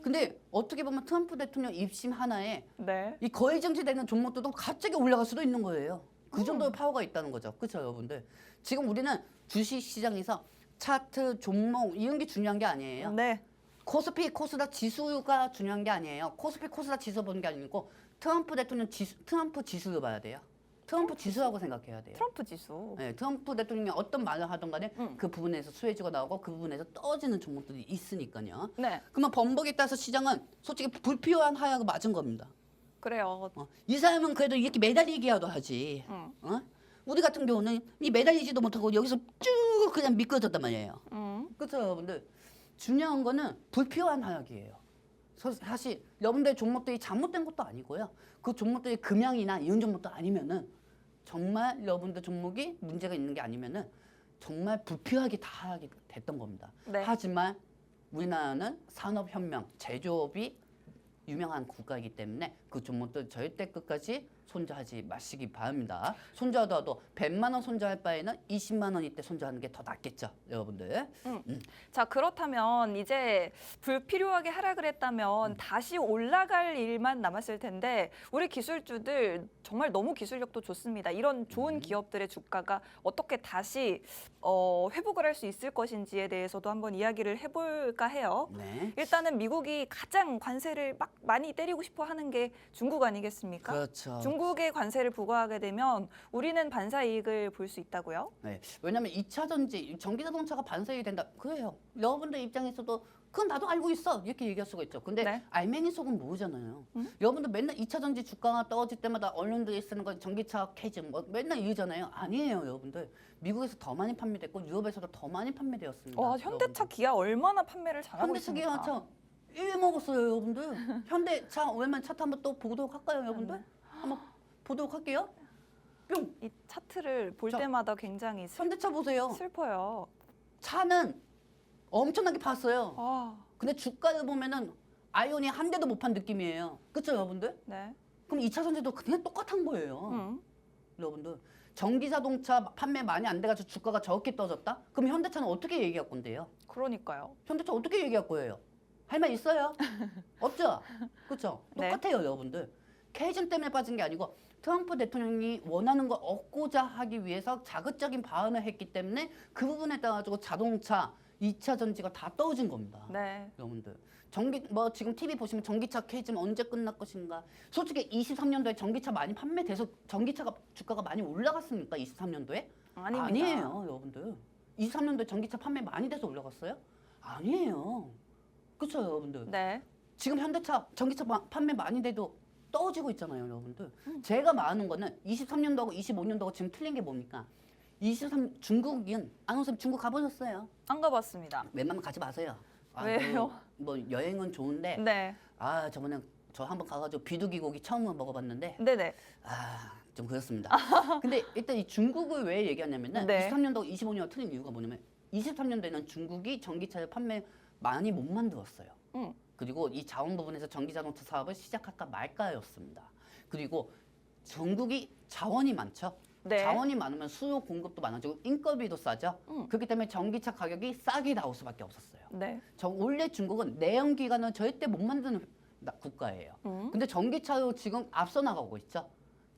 Speaker 2: 근데 어떻게 보면 트럼프 대통령 입심 하나에
Speaker 1: 네.
Speaker 2: 이 거의 정지되는 종목들도 갑자기 올라갈 수도 있는 거예요. 그 정도의 파워가 있다는 거죠. 그렇죠, 여러분들? 지금 우리는 주식 시장에서 차트, 종목 이런 게 중요한 게 아니에요.
Speaker 1: 네.
Speaker 2: 코스피, 코스닥 지수가 중요한 게 아니에요. 코스피, 코스닥 지수 보는 게 아니고 트럼프 대통령 트럼프 지수를 봐야 돼요. 트럼프 지수라고 생각해야 돼요.
Speaker 1: 트럼프 지수.
Speaker 2: 네, 트럼프 대통령이 어떤 말을 하던 간에 그 부분에서 수혜주가 나오고 그 부분에서 떨어지는 종목들이 있으니까요.
Speaker 1: 네.
Speaker 2: 그러면 번복에 따라서 시장은 솔직히 불필요한 하락을 맞은 겁니다.
Speaker 1: 그래요.
Speaker 2: 이 사람은 그래도 이렇게 매달리기라도 하지. 우리 같은 경우는 이 매달리지도 못하고 여기서 쭉 그냥 미끄러졌단 말이에요. 그렇죠, 여러분들. 중요한 거는 불필요한 하락이에요. 사실 여러분들 종목들이 잘못된 것도 아니고요. 그 종목들이 금양이나 이런 종목도 아니면은 정말 여러분들 종목이 문제가 있는 게 아니면은 정말 불필요하게 다 하락이 됐던 겁니다.
Speaker 1: 네.
Speaker 2: 하지만 우리나라는 산업혁명, 제조업이 유명한 국가이기 때문에 그 종목들 절대 끝까지 손절하지 마시기 바랍니다. 손절하더라도 100만 원 손절할 바에는 20만 원 이때 손절하는 게 더 낫겠죠, 여러분들.
Speaker 1: 자, 그렇다면 이제 불필요하게 하락을 했다면 다시 올라갈 일만 남았을 텐데 우리 기술주들 정말 너무 기술력도 좋습니다. 이런 좋은 기업들의 주가가 어떻게 다시 회복을 할 수 있을 것인지에 대해서도 한번 이야기를 해볼까 해요.
Speaker 2: 네.
Speaker 1: 일단은 미국이 가장 관세를 막 많이 때리고 싶어 하는 게 중국 아니겠습니까?
Speaker 2: 그렇죠.
Speaker 1: 중국에 관세를 부과하게 되면 우리는 반사 이익을 볼 수 있다고요?
Speaker 2: 네. 왜냐하면 2차 전지, 전기자동차가 반세이 된다. 그래요. 여러분들 입장에서도 그건 나도 알고 있어. 이렇게 얘기할 수가 있죠. 근데
Speaker 1: 네.
Speaker 2: 알맹이 속은 모르잖아요. 여러분들 맨날 2차 전지 주가가 떨어질 때마다 언론들이 쓰는 건 전기차 캐즘 뭐 맨날 이러잖아요. 아니에요, 여러분들. 미국에서 더 많이 판매됐고 유럽에서도 더 많이 판매되었습니다.
Speaker 1: 와, 현대차,
Speaker 2: 여러분들.
Speaker 1: 기아 얼마나 판매를 잘하고
Speaker 2: 현대차
Speaker 1: 있습니까?
Speaker 2: 기아차 1위 먹었어요, 여러분들. 현대차 오랜만에 차트 한번 또 보도록 할까요, 여러분들? 한번 보도록 할게요. 뿅.
Speaker 1: 이 차트를 볼
Speaker 2: 자,
Speaker 1: 때마다 굉장히
Speaker 2: 현대차 보세요.
Speaker 1: 슬퍼요.
Speaker 2: 차는 엄청나게 봤어요.
Speaker 1: 아,
Speaker 2: 근데 주가를 보면은 아이오닉 한 대도 못 판 느낌이에요. 그렇죠, 여러분들?
Speaker 1: 네.
Speaker 2: 그럼 2차 전지도 그냥 똑같은 거예요. 여러분들. 전기 자동차 판매 많이 안 돼가지고 주가가 저렇게 떨어졌다? 그럼 현대차는 어떻게 얘기할 건데요?
Speaker 1: 그러니까요.
Speaker 2: 현대차 어떻게 얘기할 거예요? 할 말 있어요? 없죠? 그렇죠?
Speaker 1: 네.
Speaker 2: 똑같아요, 여러분들. 케이즘 때문에 빠진 게 아니고 트럼프 대통령이 원하는 걸 얻고자 하기 위해서 자극적인 발언을 했기 때문에 그 부분에 따라 가지고 자동차, 2차 전지가 다 떨어진 겁니다.
Speaker 1: 네.
Speaker 2: 여러분들. 지금 TV 보시면 전기차 케이즘 언제 끝날 것인가? 솔직히 23년도에 전기차 많이 판매돼서 전기차가 주가가 많이 올라갔습니까? 23년도에?
Speaker 1: 아닙니다.
Speaker 2: 아니에요, 여러분들. 23년도에 전기차 판매 많이 돼서 올라갔어요? 아니에요. 그렇죠, 여러분들.
Speaker 1: 네.
Speaker 2: 지금 현대차 전기차 판매 많이 돼도 떨어지고 있잖아요, 여러분들. 제가 말하는 거는 23년도하고 25년도하고 지금 틀린 게 뭡니까? 중국인 안홍쌤 중국 가보셨어요?
Speaker 1: 안 가봤습니다.
Speaker 2: 웬만하면 가지 마세요.
Speaker 1: 왜요?
Speaker 2: 뭐 여행은 좋은데
Speaker 1: 네.
Speaker 2: 저번에 저 한번 가가지고 비둘기 고기 처음 먹어봤는데
Speaker 1: 네네.
Speaker 2: 좀 그렇습니다. 근데 일단 이 중국을 왜 얘기하냐면은
Speaker 1: 네.
Speaker 2: 23년도 25년도 틀린 이유가 뭐냐면 23년도에는 중국이 전기차를 판매 많이 못 만들었어요. 그리고 이 자원 부분에서 전기자동차 사업을 시작할까 말까였습니다. 그리고 중국이 자원이 많죠.
Speaker 1: 네.
Speaker 2: 자원이 많으면 수요 공급도 많아지고 인건비도 싸죠. 그렇기 때문에 전기차 가격이 싸게 나올 수밖에 없었어요.
Speaker 1: 네.
Speaker 2: 원래 중국은 내연기관을 절대 못 만드는 국가예요. 근데 전기차로 지금 앞서 나가고 있죠.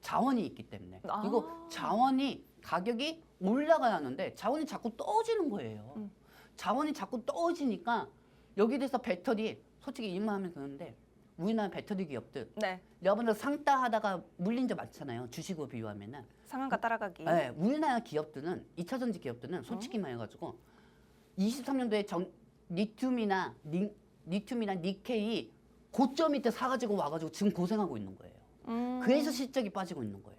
Speaker 2: 자원이 있기 때문에. 그리고 자원이 가격이 올라가야 하는데 자원이 자꾸 떨어지는 거예요. 자원이 자꾸 떨어지니까 여기 대해서 배터리 솔직히 이만 하면 그러는데 우리나라 배터리 기업들
Speaker 1: 네.
Speaker 2: 여러분들 상따하다가 물린 적 많잖아요. 주식으로 비유하면은.
Speaker 1: 상한가 따라가기.
Speaker 2: 네, 우리나라 기업들은 2차 전지 기업들은 솔직히 말해가지고 23년도에 리튬이나 니케이 고점 때 사가지고 와가지고 지금 고생하고 있는 거예요. 그래서 실적이 빠지고 있는 거예요,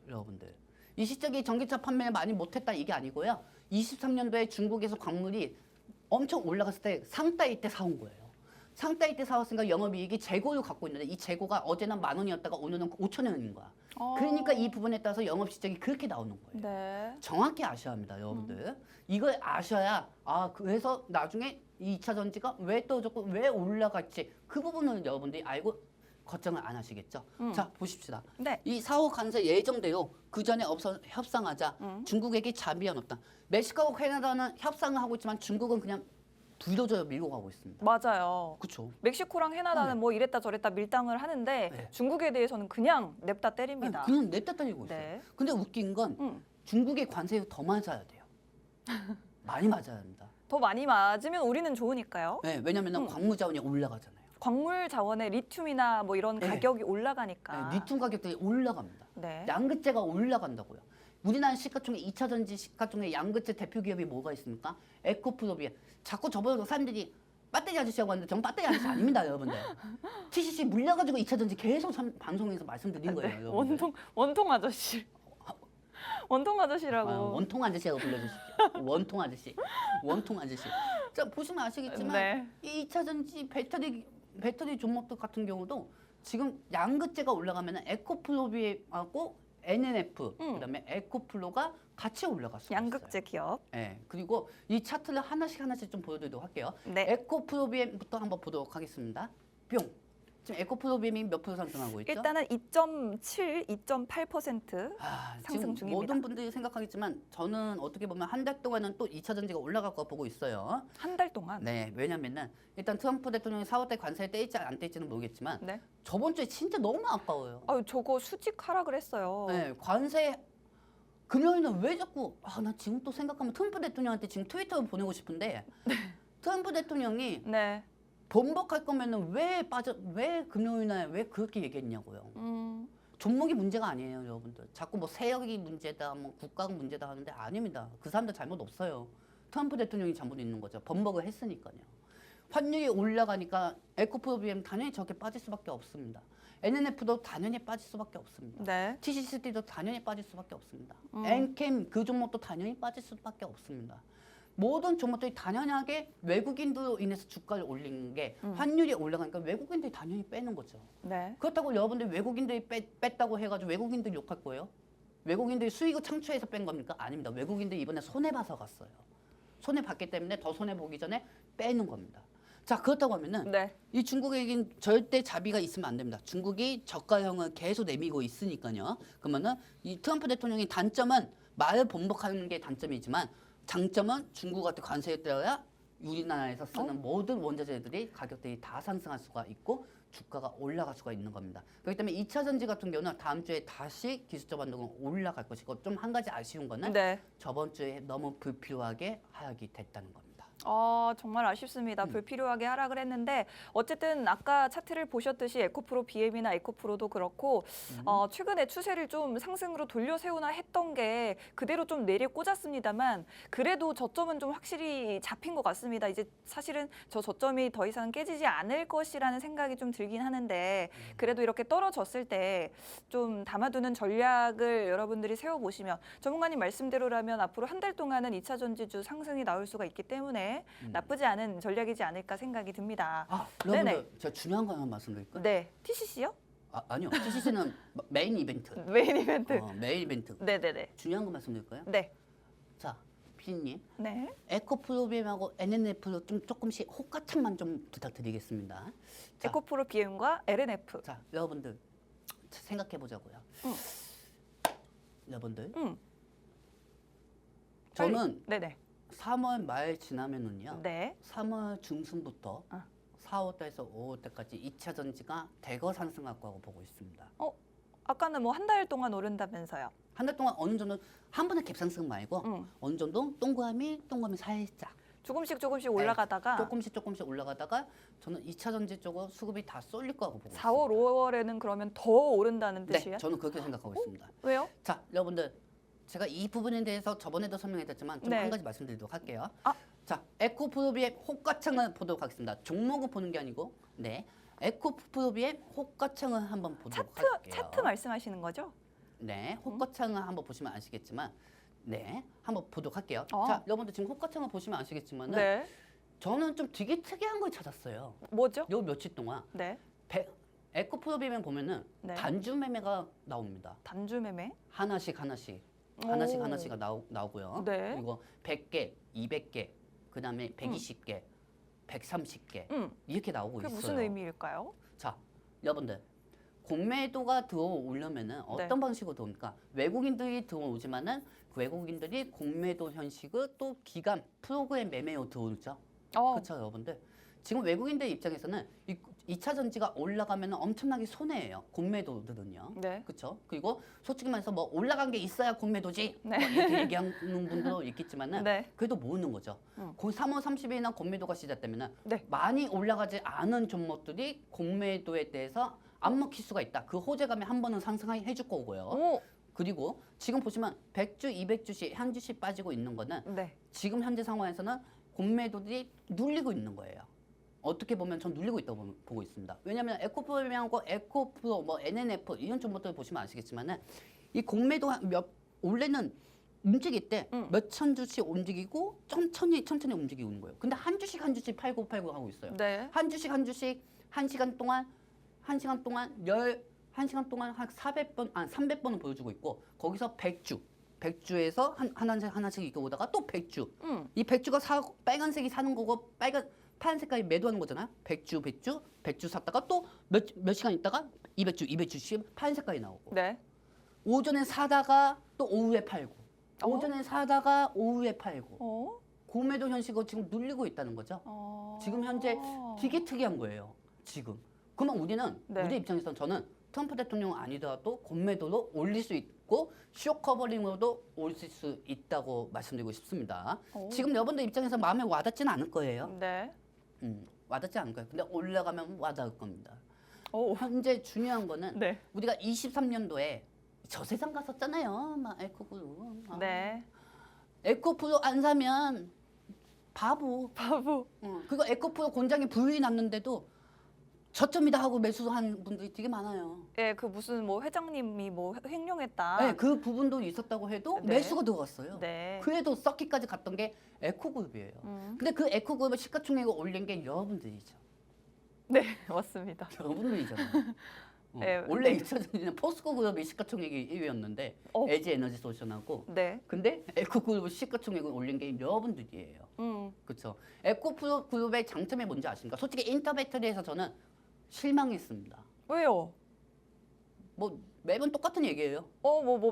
Speaker 2: 여러분들. 이 실적이 전기차 판매를 많이 못했다 이게 아니고요. 23년도에 중국에서 광물이 엄청 올라갔을 때 상따이 때 사온 거예요. 상따이 때 사왔으니까 영업이익이 재고를 갖고 있는데 이 재고가 어제는 10,000원이었다가 오늘은 5,000원인 거야. 그러니까 이 부분에 따라서 영업 실적이 그렇게 나오는 거예요.
Speaker 1: 네.
Speaker 2: 정확히 아셔야 합니다, 여러분들. 이걸 아셔야 그래서 나중에 이 2차 전지가 왜 떨어졌고 왜 올라갔지 그 부분을 여러분들이 알고 걱정을 안 하시겠죠. 자, 보십시다.
Speaker 1: 네.
Speaker 2: 이 사후 관세 예정대로 그 전에 협상하자 중국에게 자비한 없다. 멕시코하고 캐나다는 협상을 하고 있지만 중국은 그냥 불도저로 밀고 가고 있습니다.
Speaker 1: 맞아요.
Speaker 2: 그렇죠.
Speaker 1: 멕시코랑 해나다는 뭐 이랬다 저랬다 밀당을 하는데
Speaker 2: 네.
Speaker 1: 중국에 대해서는 그냥 냅다 때립니다.
Speaker 2: 그냥 냅다 때리고 있어요.
Speaker 1: 네.
Speaker 2: 근데 웃긴 건 중국의 관세가 더 맞아야 돼요. 많이 맞아야 합니다.
Speaker 1: 더 많이 맞으면 우리는 좋으니까요.
Speaker 2: 네, 왜냐하면 광물 자원이 올라가잖아요.
Speaker 1: 광물 자원의 리튬이나 뭐 이런
Speaker 2: 네.
Speaker 1: 가격이 올라가니까.
Speaker 2: 네, 리튬 가격들이 올라갑니다.
Speaker 1: 네.
Speaker 2: 양극재가 올라간다고요. 우리나라 시가총액 2차 전지 시가총액 양극재 대표 기업이 뭐가 있습니까? 에코프로비아. 자꾸 저보고 사람들이 배터리 아저씨라고 하는데 전 배터리 아저씨 아닙니다, 여러분들. TCC 물려가지고 2차 전지 계속 방송에서 말씀드린 거예요,
Speaker 1: 네.
Speaker 2: 여러분들.
Speaker 1: 원통 아저씨. 원통 아저씨라고.
Speaker 2: 원통 아저씨라고 불러주십시오. 원통 아저씨. 원통 아저씨. 자, 보시면 아시겠지만
Speaker 1: 네.
Speaker 2: 이 2차 전지 배터리 종목들 같은 경우도 지금 양극재가 올라가면 에코프로비하고 NNF 그다음에 에코플로가 같이 올라갔어요.
Speaker 1: 양극재 기업.
Speaker 2: 네, 그리고 이 차트를 하나씩 좀 보여드리도록 할게요.
Speaker 1: 네.
Speaker 2: 에코프로비엠부터 한번 보도록 하겠습니다. 뿅. 지금 에코프로비엠이 몇 프로 상승하고 있죠?
Speaker 1: 일단은 2.7, 2.8%
Speaker 2: 지금
Speaker 1: 상승 중입니다.
Speaker 2: 모든 분들이 생각하겠지만 저는 어떻게 보면 한 달 동안은 또 2차 전지가 올라갈 거 보고 있어요.
Speaker 1: 한 달 동안.
Speaker 2: 네, 왜냐면은 일단 트럼프 대통령이 4월달 관세에 떼있지 안 떼있지는 모르겠지만
Speaker 1: 네.
Speaker 2: 저번 주에 진짜 너무 아까워요.
Speaker 1: 저거 수직 하락을 했어요.
Speaker 2: 네, 관세 금요일은 왜 자꾸 나 지금 또 생각하면 트럼프 대통령한테 지금 트위터를 보내고 싶은데 트럼프 대통령이
Speaker 1: 네.
Speaker 2: 번복할 거면은 왜 금요일날 왜 그렇게 얘기했냐고요. 종목이 문제가 아니에요, 여러분들. 자꾸 뭐 세력이 문제다, 뭐 국가가 문제다 하는데 아닙니다. 그 사람들 잘못 없어요. 트럼프 대통령이 잘못 있는 거죠. 번복을 했으니까요. 환율이 올라가니까 에코프로비엠 당연히 저렇게 빠질 수밖에 없습니다. NNF도 당연히 빠질 수밖에 없습니다.
Speaker 1: 네.
Speaker 2: TCC도 당연히 빠질 수밖에 없습니다. 엔캠 그 종목도 당연히 빠질 수밖에 없습니다. 모든 종목들이 당연하게 외국인들로 인해서 주가를 올린 게 환율이 올라가니까 외국인들이 당연히 빼는 거죠.
Speaker 1: 네.
Speaker 2: 그렇다고 여러분들 외국인들이 뺐다고 해가지고 외국인들이 욕할 거예요? 외국인들이 수익을 창출해서 뺀 겁니까? 아닙니다. 외국인들이 이번에 손해봐서 갔어요. 손해봤기 때문에 더 손해보기 전에 빼는 겁니다. 자, 그렇다고 하면은
Speaker 1: 네.
Speaker 2: 이 중국에겐 절대 자비가 있으면 안 됩니다. 중국이 저가형을 계속 내미고 있으니까요. 그러면은 이 트럼프 대통령의 단점은 말을 번복하는 게 단점이지만 장점은 중국한테 관세에 따라 우리나라에서 쓰는 모든 원자재들이 가격들이 다 상승할 수가 있고 주가가 올라갈 수가 있는 겁니다. 그렇기 때문에 2차 전지 같은 경우는 다음 주에 다시 기술적 반등은 올라갈 것이고 좀 한 가지 아쉬운 거는
Speaker 1: 네.
Speaker 2: 저번 주에 너무 불필요하게 하락이 됐다는 겁니다.
Speaker 1: 정말 아쉽습니다. 불필요하게 하락을 했는데 어쨌든 아까 차트를 보셨듯이 에코프로 BM이나 에코프로도 그렇고 최근에 추세를 좀 상승으로 돌려 세우나 했던 게 그대로 좀 내리 꽂았습니다만 그래도 저점은 좀 확실히 잡힌 것 같습니다. 이제 사실은 저 저점이 더 이상 깨지지 않을 것이라는 생각이 좀 들긴 하는데 그래도 이렇게 떨어졌을 때 좀 담아두는 전략을 여러분들이 세워보시면 전문가님 말씀대로라면 앞으로 한 달 동안은 2차 전지주 상승이 나올 수가 있기 때문에 나쁘지 않은 전략이지 않을까 생각이 듭니다.
Speaker 2: 여러분들 제가 중요한 거 하나 말씀드릴까요?
Speaker 1: 네, TCC요?
Speaker 2: 아니요. TCC는 메인 이벤트.
Speaker 1: 메인 이벤트.
Speaker 2: 메인 이벤트.
Speaker 1: 네네네.
Speaker 2: 중요한 거 말씀드릴까요?
Speaker 1: 네.
Speaker 2: 자, 피디님.
Speaker 1: 네.
Speaker 2: 에코프로비엠하고 NNF로 좀 조금씩 호가창만 좀 부탁드리겠습니다. 자,
Speaker 1: 에코프로 BM과 LNF.
Speaker 2: 자, 여러분들 생각해 보자고요. 여러분들. 저는
Speaker 1: 네네.
Speaker 2: 3월 말 지나면은요.
Speaker 1: 네.
Speaker 2: 3월 중순부터 4월 달에서 5월 달까지 2차 전지가 대거 상승할 거라고 보고 있습니다.
Speaker 1: 아까는 뭐 한 달 동안 오른다면서요.
Speaker 2: 한 달 동안 어느 정도 한 번에 갭상승 말고 어느 정도 동그라미 살짝
Speaker 1: 조금씩 올라가다가
Speaker 2: 조금씩 올라가다가 저는 2차 전지 쪽으로 수급이 다 쏠릴 거라고 보고
Speaker 1: 4월,
Speaker 2: 있습니다.
Speaker 1: 5월에는 그러면 더 오른다는 뜻이에요?
Speaker 2: 네, 저는 그렇게 생각하고 있습니다.
Speaker 1: 왜요?
Speaker 2: 자, 여러분들 제가 이 부분에 대해서 저번에도 설명해드렸지만 좀 한 가지 말씀드리도록 할게요. 자, 에코프로비의 호가창을 보도록 하겠습니다. 종목을 보는 게 아니고 에코프로비의 호가창을 한번 보도록 할게요.
Speaker 1: 차트 말씀하시는 거죠?
Speaker 2: 네, 호가창을 한번 보시면 아시겠지만 한번 보도록 할게요. 자, 여러분들 지금 호가창을 보시면 아시겠지만은
Speaker 1: 네.
Speaker 2: 저는 좀 되게 특이한 걸 찾았어요.
Speaker 1: 뭐죠?
Speaker 2: 요 며칠 동안
Speaker 1: 네.
Speaker 2: 에코프로비엠 보면은 단주 매매가 나옵니다.
Speaker 1: 단주 매매?
Speaker 2: 하나씩 나오고요.
Speaker 1: 네.
Speaker 2: 그리고 100개, 200개, 그다음에 120개, 130개 이렇게 나오고
Speaker 1: 그게
Speaker 2: 있어요.
Speaker 1: 무슨 의미일까요?
Speaker 2: 자, 여러분들 공매도가 들어오려면은 어떤 방식으로 들어옵니까? 외국인들이 들어오지만은 그 외국인들이 공매도 현식을 또 기간 프로그램 매매로 들어오죠. 그렇죠, 여러분들. 지금 외국인들 입장에서는 2차 전지가 올라가면 엄청나게 손해예요. 공매도들은요.
Speaker 1: 네.
Speaker 2: 그렇죠. 그리고 솔직히 말해서 뭐 올라간 게 있어야 공매도지. 뭐 이렇게 얘기하는 분들도 있겠지만은 그래도 모르는 거죠. 3월 30일이나 공매도가 시작되면은 많이 올라가지 않은 종목들이 공매도에 대해서 안 먹힐 수가 있다. 그 호재감에 한 번은 상승해 줄 거고요. 그리고 지금 보시면 100주, 200주씩 한 주씩 빠지고 있는 거는 지금 현재 상황에서는 공매도들이 눌리고 있는 거예요. 어떻게 보면 전 눌리고 있다고 보고 있습니다. 왜냐하면 에코프로비엠하고 에코프로, 뭐 NNF 이런 종목들 보시면 아시겠지만은 이 공매도 원래는 움직일 때 몇 천 주씩 움직이고 천천히 움직이고 있는 거예요. 근데 한 주씩 팔고 하고 있어요. 한 주씩 한 시간 동안 한 400번, 300번은 보여주고 있고 거기서 100주에서 하나씩 이렇게 오다가 또 100주. 이 100주가 빨간색이 사는 거고 파란색깔이 매도하는 거잖아요. 100주 샀다가 또 몇 시간 있다가 200주씩 파란색깔이 나오고. 오전에 사다가 또 오후에 팔고. 오전에 사다가 오후에 팔고. 공매도 현식을 지금 눌리고 있다는 거죠. 지금 현재 되게 특이한 거예요. 지금. 그러면 우리 입장에서는 저는 트럼프 대통령 아니더라도 공매도로 올릴 수 있고 쇼 커버링으로도 올릴 수 있다고 말씀드리고 싶습니다. 지금 여러분들 입장에서 마음에 와닿지는 않을 거예요. 와닿지 않을 거예요. 근데 올라가면 와닿을 겁니다. 현재 중요한 거는 우리가 23년도에 저 세상 갔었잖아요. 막 에코프로. 에코프로 안 사면 바보. 그거 에코프로 공장에 불이 났는데도 저점이다 하고 매수한 분들이 되게 많아요.
Speaker 1: 그 무슨 뭐 회장님이 뭐 횡령했다.
Speaker 2: 네, 그 부분도 있었다고 해도 매수가 들어갔어요.
Speaker 1: 네.
Speaker 2: 그래도 썩기까지 갔던 게 에코그룹이에요. 근데 그 에코그룹의 시가총액을 올린 게 여러분들이죠.
Speaker 1: 네, 맞습니다.
Speaker 2: 여러분들이잖아요.
Speaker 1: 네.
Speaker 2: 원래 2차 전지는 포스코 그룹이 시가총액이 1위였는데 LG 에너지 솔루션하고
Speaker 1: 네.
Speaker 2: 근데 에코그룹 시가총액을 올린 게 여러분들이에요. 그렇죠. 에코그룹의 장점이 뭔지 아십니까? 솔직히 인터배터리에서 저는 실망했습니다.
Speaker 1: 왜요?
Speaker 2: 뭐 매번 똑같은 얘기예요.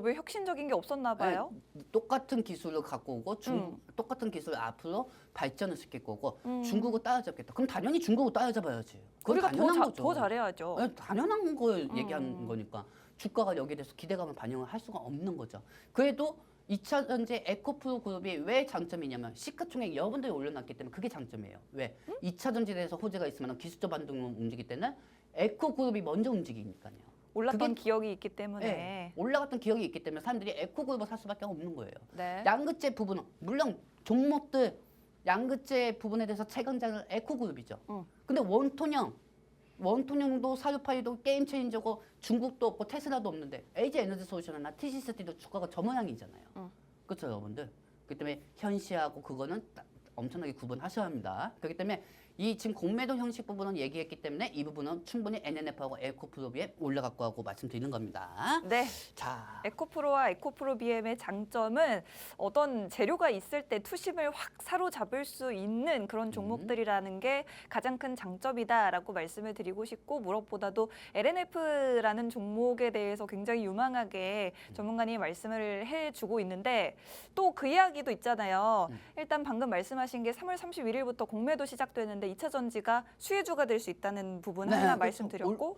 Speaker 1: 왜 혁신적인 게 없었나 봐요?
Speaker 2: 네, 똑같은 기술을 갖고 오고 똑같은 기술을 앞으로 발전을 시킬 거고 중국을 따라잡겠다. 그럼 당연히 중국을 따라잡아야지. 그건
Speaker 1: 우리가
Speaker 2: 당연한 거죠.
Speaker 1: 더 잘해야죠.
Speaker 2: 네, 당연한 걸 얘기하는 거니까 주가가 여기에 대해서 기대감을 반영을 할 수가 없는 거죠. 그래도 2차 전지 에코프로 그룹이 왜 장점이냐면 시가총액 여러분들이 올려놨기 때문에 그게 장점이에요. 왜? 2차 전지에 대해서 호재가 있으면 기술적 반등으로 움직이기 때문에 에코그룹이 먼저 움직이니까요.
Speaker 1: 올랐던 기억이 있기 때문에.
Speaker 2: 네, 올라갔던 기억이 있기 때문에 사람들이 에코그룹을 살 수밖에 없는 거예요.
Speaker 1: 네.
Speaker 2: 양극재 부분은 물론 종목들 양극재 부분에 대해서 최강자는 에코그룹이죠. 근데 원통형도 사료파이도 게임 체인저고 중국도 없고 테슬라도 없는데 LG 에너지 솔루션이나 TCC도 주가가 저 모양이잖아요. 그렇죠, 여러분들. 그렇기 때문에 현시하고 그거는 엄청나게 구분하셔야 합니다. 그렇기 때문에 이 지금 공매도 형식 부분은 얘기했기 때문에 이 부분은 충분히 NNF하고 에코프로비에 올라갔고 하고 말씀드리는 겁니다.
Speaker 1: 네.
Speaker 2: 자,
Speaker 1: 에코프로와 에코프로 BM의 장점은 어떤 재료가 있을 때 투심을 확 사로잡을 수 있는 그런 종목들이라는 게 가장 큰 장점이다라고 말씀을 드리고 싶고 무엇보다도 LNF라는 종목에 대해서 굉장히 유망하게 전문가님이 말씀을 해주고 있는데 또 그 이야기도 있잖아요. 일단 방금 말씀하신 게 3월 31일부터 공매도 시작되는데 2차 전지가 수혜주가 될 수 있다는 부분
Speaker 2: 네,
Speaker 1: 하나
Speaker 2: 그렇죠.
Speaker 1: 말씀드렸고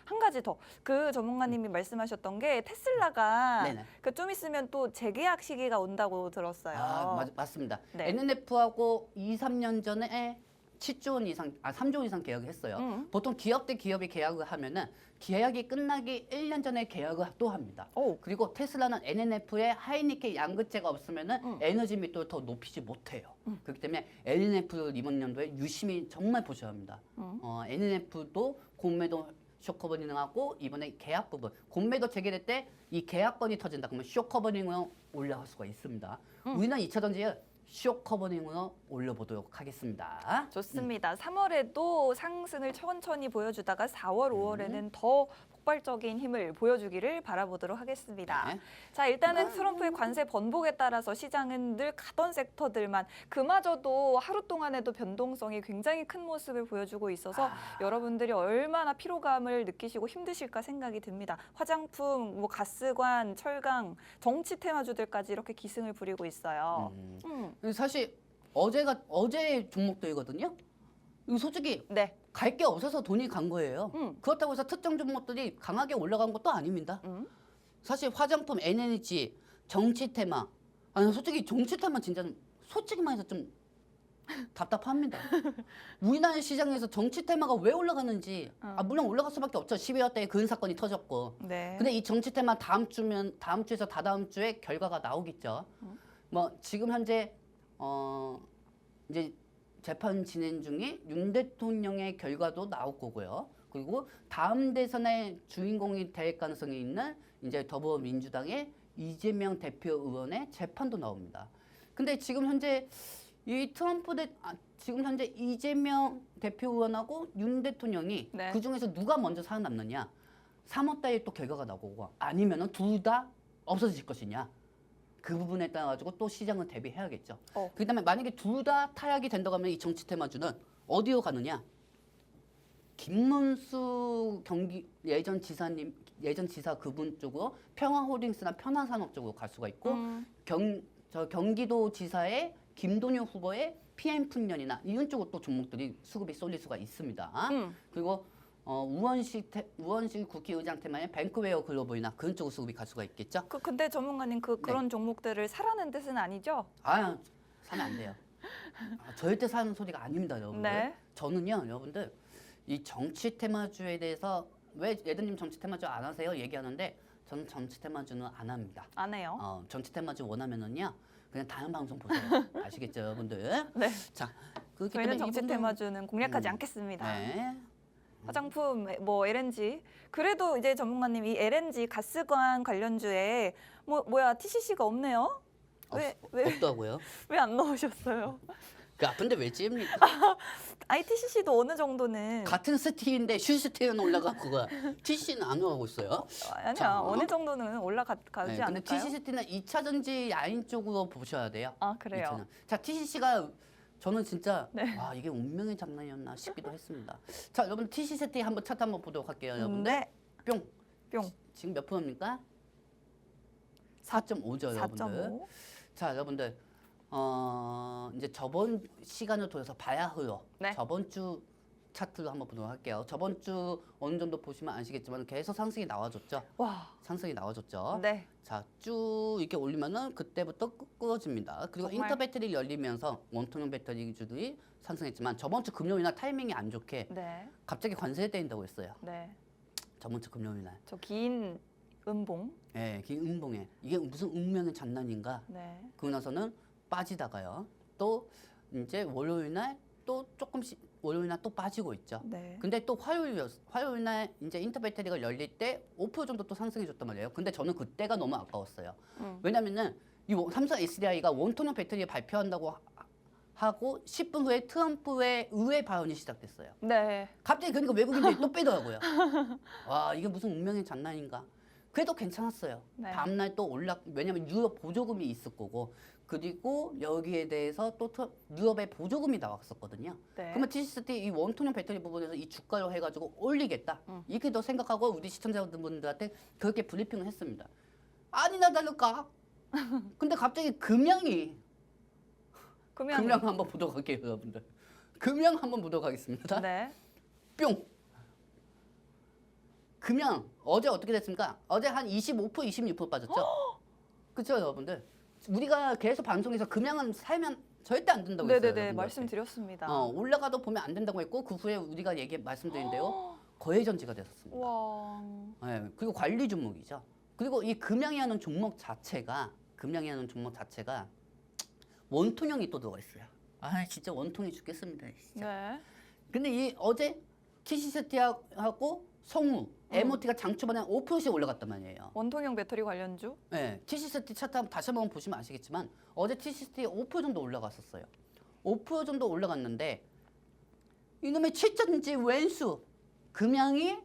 Speaker 1: 한 가지 더 그 전문가님이 말씀하셨던 게 테슬라가
Speaker 2: 네네.
Speaker 1: 그 좀 있으면 또 재계약 시기가 온다고 들었어요.
Speaker 2: 맞습니다.
Speaker 1: 네.
Speaker 2: NNF하고 2, 3년 전에 7조 원 이상, 3조 원 이상 계약을 했어요. 보통 기업 대 기업이 계약을 하면은 계약이 끝나기 1년 전에 계약을 또 합니다. 그리고 테슬라는 NNF에 하이니켈 양극재가 없으면은 에너지密도를 더 높이지 못해요. 그렇기 때문에 NNF를 이번 연도에 유심히 정말 보셔야 합니다. NNF도 공매도 쇼커버닝하고 이번에 계약 부분 공매도 재개될 때 이 계약건이 터진다 그러면 쇼커버닝으로 올라갈 수가 있습니다. 우리는 2차 전지에 쇼커버닝으로 올려보도록 하겠습니다.
Speaker 1: 좋습니다. 3월에도 상승을 천천히 보여주다가 4월, 5월에는 더 폭발적인 힘을 보여주기를 바라보도록 하겠습니다.
Speaker 2: 네.
Speaker 1: 자, 일단은 트럼프의 관세 번복에 따라서 시장은 늘 가던 섹터들만 그마저도 하루 동안에도 변동성이 굉장히 큰 모습을 보여주고 있어서 여러분들이 얼마나 피로감을 느끼시고 힘드실까 생각이 듭니다. 화장품, 뭐 가스관, 철강, 정치 테마주들까지 이렇게 기승을 부리고 있어요.
Speaker 2: 사실 어제 종목들이거든요. 이거 솔직히
Speaker 1: 네.
Speaker 2: 갈 게 없어서 돈이 간 거예요. 그렇다고 해서 특정 종목들이 강하게 올라간 것도 아닙니다. 사실 화장품, 에너지, 정치 테마. 아니 솔직히 정치 테마 진짜 솔직히 말해서 좀 답답합니다. 우리나라 시장에서 정치 테마가 왜 올라가는지 물론 올라갈 수밖에 없죠. 12월 때 그 사건이 터졌고.
Speaker 1: 네.
Speaker 2: 근데 이 정치 테마 다음 주에서 다다음 주에 결과가 나오겠죠. 뭐 지금 현재 이제 재판 진행 중에 윤 대통령의 결과도 나올 거고요. 그리고 다음 대선의 주인공이 될 가능성이 있는 이제 더불어민주당의 이재명 대표 의원의 재판도 나옵니다. 근데 지금 현재 이 지금 현재 이재명 대표 의원하고 윤 대통령이
Speaker 1: 네.
Speaker 2: 그 중에서 누가 먼저 살아남느냐? 3월 달에 또 결과가 나오고 아니면은 둘 다 없어질 것이냐? 그 부분에 따라 가지고 또 시장을 대비해야겠죠. 그다음에 만약에 둘 다 타약이 된다고 하면 이 정치 테마주는 어디로 가느냐? 김문수 예전 지사 그분 쪽으로 평화홀딩스나 평화산업 쪽으로 갈 수가 있고 경기도 지사의 김동연 후보의 PM풍년이나 이런 쪽으로 또 종목들이 수급이 쏠릴 수가 있습니다. 그리고 우원식 국회의장 테마의 뱅크웨어 글로벌이나 그런 쪽으로 수급이 갈 수가 있겠죠.
Speaker 1: 근데 전문가님 그런 종목들을 사라는 뜻은 아니죠?
Speaker 2: 사면 안 돼요. 절대 사는 소리가 아닙니다, 여러분들.
Speaker 1: 네.
Speaker 2: 저는요, 여러분들 이 정치 테마주에 대해서 왜 예드님 정치 테마주 안 하세요? 얘기하는데 저는 정치 테마주는 안 합니다.
Speaker 1: 안 해요?
Speaker 2: 정치 테마주 원하면은요. 그냥 다른 방송 보세요. 아시겠죠, 여러분들?
Speaker 1: 네.
Speaker 2: 자,
Speaker 1: 저희는 정치 테마주는 공략하지 않겠습니다.
Speaker 2: 네.
Speaker 1: 화장품, 뭐 LNG. 그래도 이제 전문가님 이 LNG 가스관 관련주에 뭐야 TCC가 없네요? 왜
Speaker 2: 없다고요?
Speaker 1: 왜 안 넣으셨어요?
Speaker 2: 그 아픈데 왜 찝니까?
Speaker 1: ITCC도 어느 정도는
Speaker 2: 같은 스틱인데 슈스틱은 올라가고 TCC는 안 올라가고 있어요.
Speaker 1: 아니야.
Speaker 2: 자,
Speaker 1: 어느 정도는 올라가지
Speaker 2: 근데
Speaker 1: 않을까요?
Speaker 2: TCC는 2차 전지 라인 쪽으로 보셔야 돼요.
Speaker 1: 아, 그래요?
Speaker 2: 2차전. 자, TCC가 저는 진짜
Speaker 1: 네.
Speaker 2: 와 이게 운명의 장난이었나 싶기도 했습니다. 자, 여러분 TCC 한번 차트 한번 보도록 할게요, 여러분.
Speaker 1: 네.
Speaker 2: 뿅.
Speaker 1: 뿅.
Speaker 2: 지금 몇 프로입니까? 4.5죠, 여러분들.
Speaker 1: 4.5.
Speaker 2: 자, 여러분들 이제 저번 시간을 통해서 봐야 해요.
Speaker 1: 네.
Speaker 2: 저번 주 차트로 한번 보도록 할게요. 저번 주 어느 정도 보시면 아시겠지만 계속 상승이 나와줬죠.
Speaker 1: 와.
Speaker 2: 상승이 나와줬죠.
Speaker 1: 네.
Speaker 2: 자, 쭉 이렇게 올리면은 그때부터 끊어집니다. 그리고
Speaker 1: 정말?
Speaker 2: 인터 배터리 열리면서 원통형 배터리주들이 상승했지만 저번 주 금요일 날 타이밍이 안 좋게
Speaker 1: 네.
Speaker 2: 갑자기 관세 때린다고 했어요.
Speaker 1: 네.
Speaker 2: 저번 주 금요일 날.
Speaker 1: 저 긴 음봉.
Speaker 2: 예, 긴 음봉에 이게 무슨 운명의 장난인가?
Speaker 1: 네.
Speaker 2: 그러고 나서는 빠지다가요. 또 이제 월요일 날 또 조금씩 월요일 날 또 빠지고 있죠.
Speaker 1: 네.
Speaker 2: 근데 또 화요일 날 이제 인터 배터리가 열릴 때 5% 정도 또 상승해 줬단 말이에요. 근데 저는 그때가 너무 아까웠어요. 왜냐면은 이 삼성 SDI가 원통형 배터리 발표한다고 하고 10분 후에 트럼프의 의회 발언이 시작됐어요.
Speaker 1: 네.
Speaker 2: 갑자기 그러니까 외국인들이 또 빼더라고요. 와, 이게 무슨 운명의 장난인가. 그래도 괜찮았어요.
Speaker 1: 네.
Speaker 2: 다음날 또 왜냐면 유럽 보조금이 있을 거고 그리고 여기에 대해서 또 유럽의 보조금이 나왔었거든요.
Speaker 1: 네.
Speaker 2: 그러면 TCT 이 원통형 배터리 부분에서 이 주가로 해가지고 올리겠다. 이렇게 더 생각하고 우리 시청자분들한테 그렇게 브리핑을 했습니다. 아니나 다를까? 근데 갑자기 금양이 금양 한번 보도록 할게요, 여러분들. 금양 한번 보도록 하겠습니다.
Speaker 1: 네.
Speaker 2: 뿅. 금양 어제 어떻게 됐습니까? 어제 한 25%, 26% 빠졌죠? 그렇죠, 여러분들? 우리가 계속 방송에서 금양은 살면 절대 안 된다고 했어요.
Speaker 1: 네네네.
Speaker 2: 여러분들한테.
Speaker 1: 말씀드렸습니다.
Speaker 2: 올라가도 보면 안 된다고 했고 그 후에 우리가 말씀드린데요. 거래전지가 됐었습니다.
Speaker 1: 와.
Speaker 2: 네, 그리고 관리 종목이죠. 그리고 이 금양이라는 종목 자체가 원통형이 또 들어가 있어요. 아, 진짜 원통이 죽겠습니다. 진짜.
Speaker 1: 네.
Speaker 2: 근데 이 어제 TCC하고 성우, MOT가 장 초반에 5%씩 올라갔단 말이에요.
Speaker 1: 원통형 배터리 관련주.
Speaker 2: 네, TCCT 차트 한번 다시 한번 보시면 아시겠지만 어제 TCCT 5% 정도 올라갔었어요. 5% 정도 올라갔는데 이놈의 최전지 왼수 금양이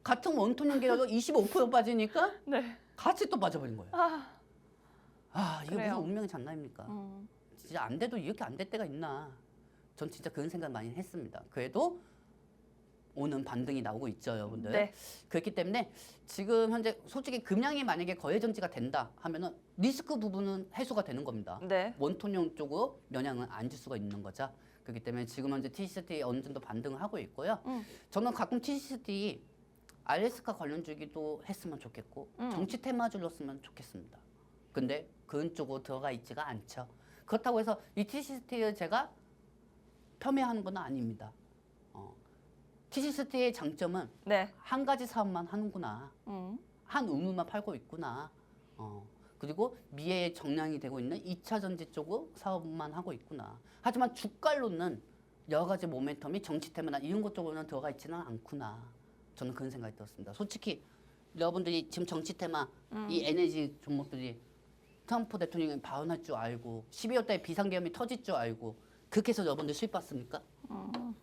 Speaker 2: 같은 원통형 계열로 25% 빠지니까
Speaker 1: 네.
Speaker 2: 같이 또 빠져버린 거예요. 이게
Speaker 1: 그래요.
Speaker 2: 무슨 운명의 장난입니까? 진짜 안 돼도 이렇게 안 될 때가 있나. 전 진짜 그런 생각 많이 했습니다. 그래도 오는 반등이 나오고 있죠, 여러분들.
Speaker 1: 네.
Speaker 2: 그렇기 때문에 지금 현재 솔직히 금양이 만약에 거래전지가 된다 하면은 리스크 부분은 해소가 되는 겁니다.
Speaker 1: 네.
Speaker 2: 원통형 쪽으로 영향을 안 줄 수가 있는 거죠. 그렇기 때문에 지금 현재 TCT 어느 정도 반등을 하고 있고요. 저는 가끔 TCT 알래스카 관련주기도 했으면 좋겠고 정치 테마주로 쓰면 좋겠습니다. 근데 그런 쪽으로 들어가 있지가 않죠. 그렇다고 해서 이 TCT를 제가 폄훼하는 건 아닙니다. TCT의 장점은
Speaker 1: 네.
Speaker 2: 한 가지 사업만 하는구나. 한 의무만 팔고 있구나. 그리고 미래에 정량이 되고 있는 2차 전지 쪽으로 사업만 하고 있구나. 하지만 주가로는 여러 가지 모멘텀이 정치 테마나 이런 것 쪽으로는 들어가 있지는 않구나. 저는 그런 생각이 들었습니다. 솔직히 여러분들이 지금 정치 테마, 이 에너지 종목들이 트럼프 대통령이 발언할 줄 알고 12월 달에 비상계엄이 터질 줄 알고 그렇게 해서 여러분들 수익 봤습니까?